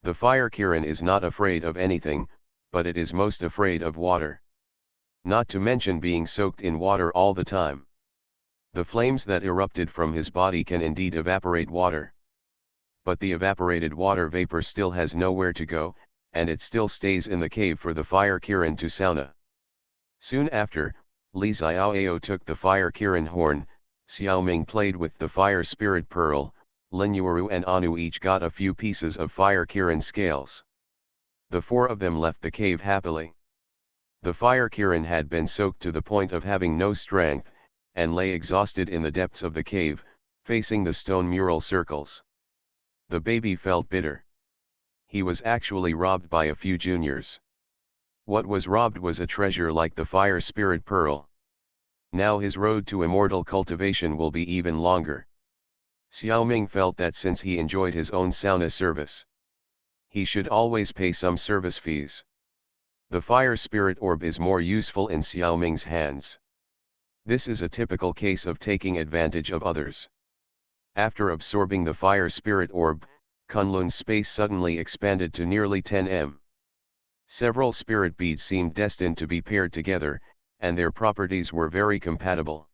The Fire Kirin is not afraid of anything, but it is most afraid of water. Not to mention being soaked in water all the time. The flames that erupted from his body can indeed evaporate water. But the evaporated water vapor still has nowhere to go, and it still stays in the cave for the Fire Kirin to sauna. Soon after, Li Xiaoao took the fire Kirin horn, Xiaoming played with the fire spirit pearl, Lin Yuuru and Anu each got a few pieces of fire Kirin scales. The four of them left the cave happily. The fire Kirin had been soaked to the point of having no strength, and lay exhausted in the depths of the cave, facing the stone mural circles. The baby felt bitter. He was actually robbed by a few juniors. What was robbed was a treasure like the fire spirit pearl. Now his road to immortal cultivation will be even longer. Xiaoming felt that since he enjoyed his own sauna service, he should always pay some service fees. The fire spirit orb is more useful in Xiaoming's hands. This is a typical case of taking advantage of others. After absorbing the fire spirit orb, Kunlun's space suddenly expanded to nearly 10 m. Several spirit beads seemed destined to be paired together, and their properties were very compatible.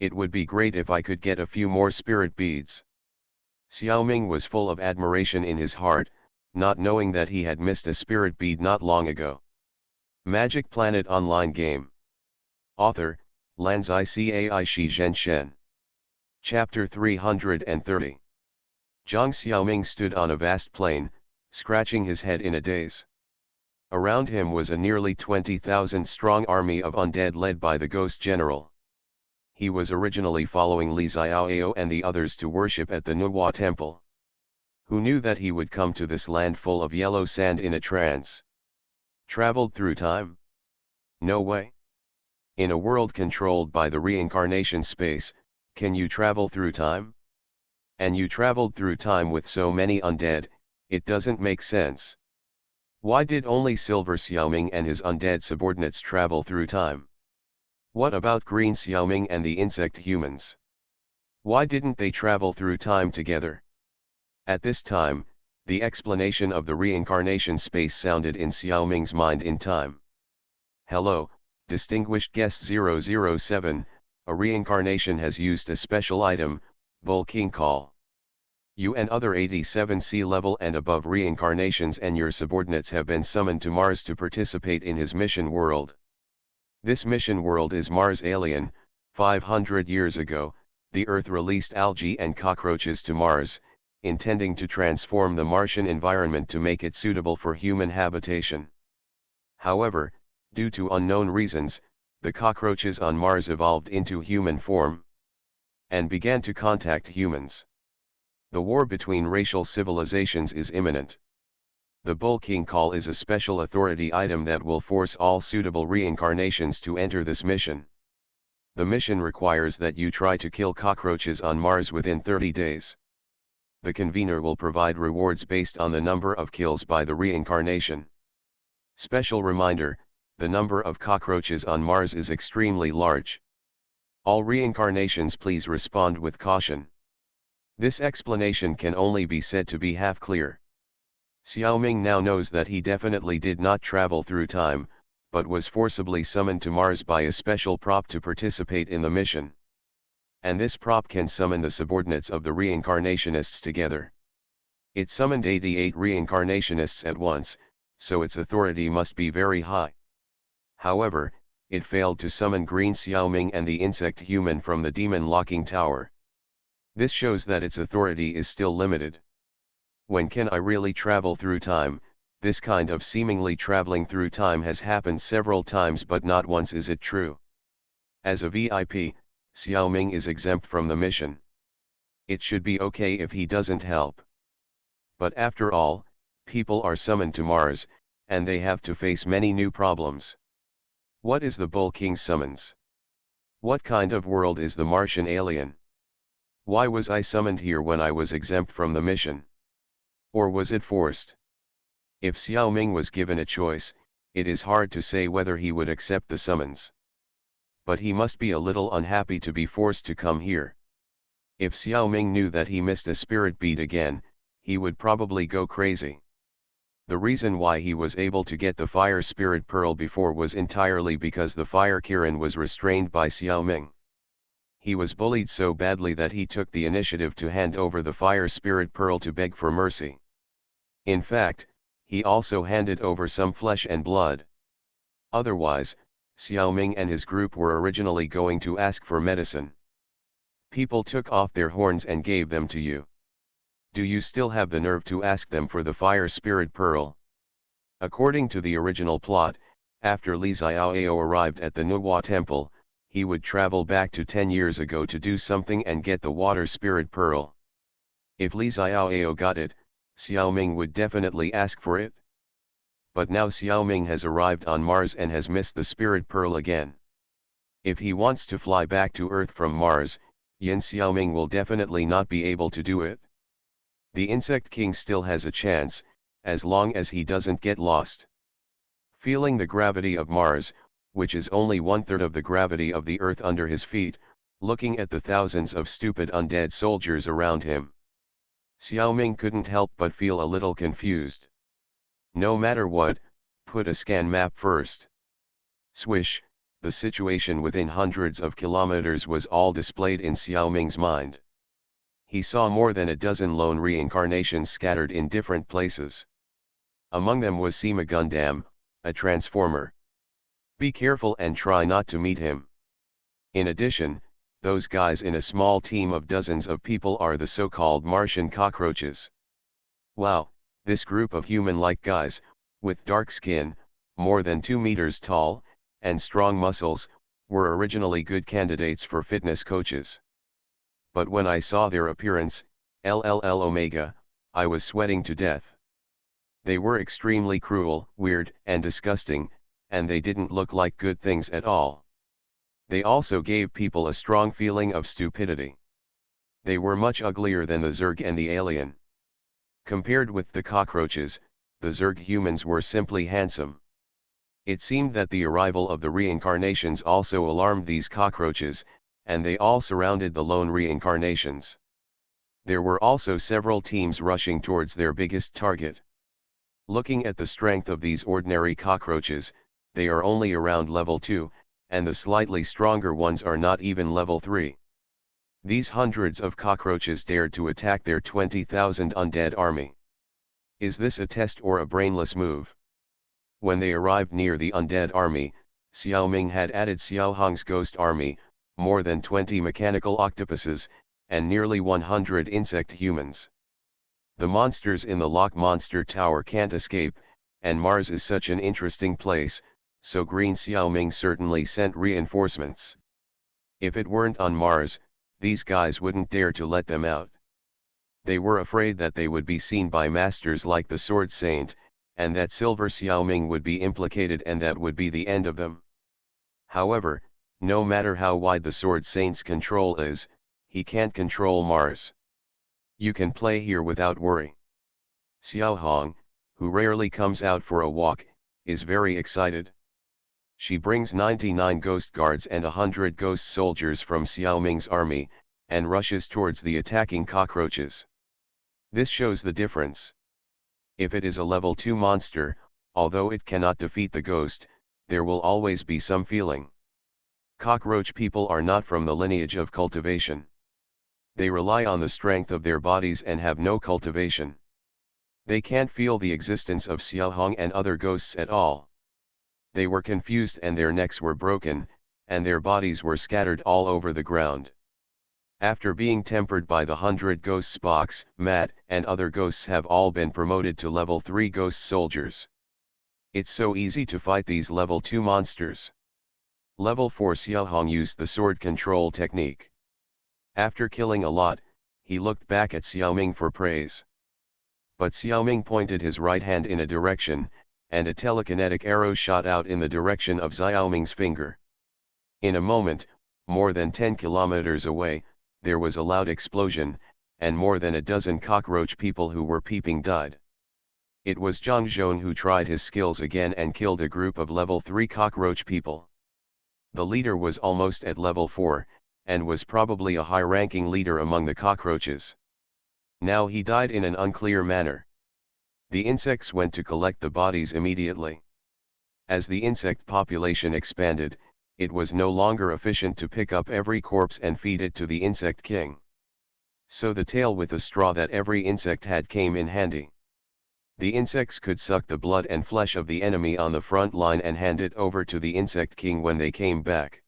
It would be great if I could get a few more spirit beads. Xiaoming was full of admiration in his heart, not knowing that he had missed a spirit bead not long ago. Magic Planet Online Game. Author, Lanzai Cai Shi Zhen Shen. Chapter 330. Zhang Xiaoming stood on a vast plain, scratching his head in a daze. Around him was a nearly 20,000 strong army of undead led by the ghost general. He was originally following Li Xiaoao and the others to worship at the Nuwa temple. Who knew that he would come to this land full of yellow sand in a trance? Traveled through time? No way. In a world controlled by the reincarnation space, can you travel through time? And you traveled through time with so many undead, it doesn't make sense. Why did only Silver Xiaoming and his undead subordinates travel through time? What about Green Xiaoming and the insect humans? Why didn't they travel through time together? At this time, the explanation of the reincarnation space sounded in Xiaoming's mind in time. Hello, distinguished guest 007, a reincarnation has used a special item, Bull King Call. You and other 87 sea level and above reincarnations and your subordinates have been summoned to Mars to participate in his mission world. This mission world is Mars alien. 500 years ago, the Earth released algae and cockroaches to Mars, intending to transform the Martian environment to make it suitable for human habitation. However, due to unknown reasons, the cockroaches on Mars evolved into human form and began to contact humans. The war between racial civilizations is imminent. The Bull King Call is a special authority item that will force all suitable reincarnations to enter this mission. The mission requires that you try to kill cockroaches on Mars within 30 days. The convener will provide rewards based on the number of kills by the reincarnation. Special reminder, the number of cockroaches on Mars is extremely large. All reincarnations please respond with caution. This explanation can only be said to be half clear. Xiaoming now knows that he definitely did not travel through time, but was forcibly summoned to Mars by a special prop to participate in the mission. And this prop can summon the subordinates of the reincarnationists together. It summoned 88 reincarnationists at once, so its authority must be very high. However, it failed to summon Green Xiaoming and the insect human from the demon locking tower. This shows that its authority is still limited. When can I really travel through time? This kind of seemingly traveling through time has happened several times, but not once is it true. As a VIP, Xiaoming is exempt from the mission. It should be okay if he doesn't help. But after all, people are summoned to Mars, and they have to face many new problems. What is the Bull King's summons? What kind of world is the Martian alien? Why was I summoned here when I was exempt from the mission? Or was it forced? If Xiaoming was given a choice, it is hard to say whether he would accept the summons. But he must be a little unhappy to be forced to come here. If Xiaoming knew that he missed a spirit bead again, he would probably go crazy. The reason why he was able to get the fire spirit pearl before was entirely because the fire Kirin was restrained by Xiaoming. He was bullied so badly that he took the initiative to hand over the fire spirit pearl to beg for mercy. In fact, he also handed over some flesh and blood. Otherwise, Xiao Ming and his group were originally going to ask for medicine. People took off their horns and gave them to you. Do you still have the nerve to ask them for the fire spirit pearl? According to the original plot, after Li Xiaoyao arrived at the Nuwa temple, he would travel back to 10 years ago to do something and get the water spirit pearl. If Li Xiaoyao got it, Xiao Ming would definitely ask for it. But now Xiao Ming has arrived on Mars and has missed the spirit pearl again. If he wants to fly back to Earth from Mars, Yin Xiaoming will definitely not be able to do it. The Insect King still has a chance, as long as he doesn't get lost. Feeling the gravity of Mars, which is only 1/3 of the gravity of the Earth under his feet, looking at the thousands of stupid undead soldiers around him, Xiaoming couldn't help but feel a little confused. No matter what, put a scan map first. Swish, the situation within hundreds of kilometers was all displayed in Xiaoming's mind. He saw more than a dozen lone reincarnations scattered in different places. Among them was Sima Gundam, a transformer. Be careful and try not to meet him. In addition, those guys in a small team of dozens of people are the so-called Martian cockroaches. Wow, this group of human-like guys, with dark skin, more than 2 meters tall, and strong muscles, were originally good candidates for fitness coaches. But when I saw their appearance, LLL Omega, I was sweating to death. They were extremely cruel, weird, and disgusting, and they didn't look like good things at all. They also gave people a strong feeling of stupidity. They were much uglier than the Zerg and the alien. Compared with the cockroaches, the Zerg humans were simply handsome. It seemed that the arrival of the reincarnations also alarmed these cockroaches, and they all surrounded the lone reincarnations. There were also several teams rushing towards their biggest target. Looking at the strength of these ordinary cockroaches, they are only around level 2, and the slightly stronger ones are not even level 3. These hundreds of cockroaches dared to attack their 20,000 undead army. Is this a test or a brainless move? When they arrived near the undead army, Xiao Ming had added Xiao Hong's ghost army, more than 20 mechanical octopuses, and nearly 100 insect humans. The monsters in the Lock Monster Tower can't escape, and Mars is such an interesting place, so Green Xiao Ming certainly sent reinforcements. If it weren't on Mars, these guys wouldn't dare to let them out. They were afraid that they would be seen by masters like the Sword Saint, and that Silver Xiao Ming would be implicated and that would be the end of them. However, no matter how wide the Sword Saint's control is, he can't control Mars. You can play here without worry. Xiao Hong, who rarely comes out for a walk, is very excited. She brings 99 ghost guards and 100 ghost soldiers from Xiao Ming's army, and rushes towards the attacking cockroaches. This shows the difference. If it is a level 2 monster, although it cannot defeat the ghost, there will always be some feeling. Cockroach people are not from the lineage of cultivation. They rely on the strength of their bodies and have no cultivation. They can't feel the existence of Xiao Hong and other ghosts at all. They were confused and their necks were broken, and their bodies were scattered all over the ground. After being tempered by the 100 ghosts, Box, Matt, and other ghosts have all been promoted to level 3 ghost soldiers. It's so easy to fight these level 2 monsters. Level 4 Xiao Hong used the sword control technique. After killing a lot, he looked back at Xiao Ming for praise. But Xiao Ming pointed his right hand in a direction, and a telekinetic arrow shot out in the direction of Xiao Ming's finger. In a moment, more than 10 kilometers away, there was a loud explosion, and more than a dozen cockroach people who were peeping died. It was Zhang Zhong who tried his skills again and killed a group of level 3 cockroach people. The leader was almost at level 4, and was probably a high-ranking leader among the cockroaches. Now he died in an unclear manner. The insects went to collect the bodies immediately. As the insect population expanded, it was no longer efficient to pick up every corpse and feed it to the insect king. So the tail with the straw that every insect had came in handy. The insects could suck the blood and flesh of the enemy on the front line and hand it over to the insect king when they came back.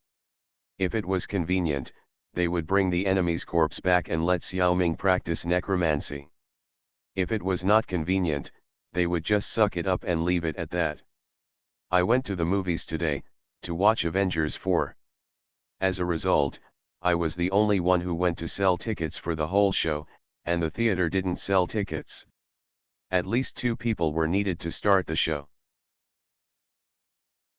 If it was convenient, they would bring the enemy's corpse back and let Xiao Ming practice necromancy. If it was not convenient, they would just suck it up and leave it at that. I went to the movies today, to watch Avengers 4. As a result, I was the only one who went to sell tickets for the whole show, and the theater didn't sell tickets. At least 2 people were needed to start the show.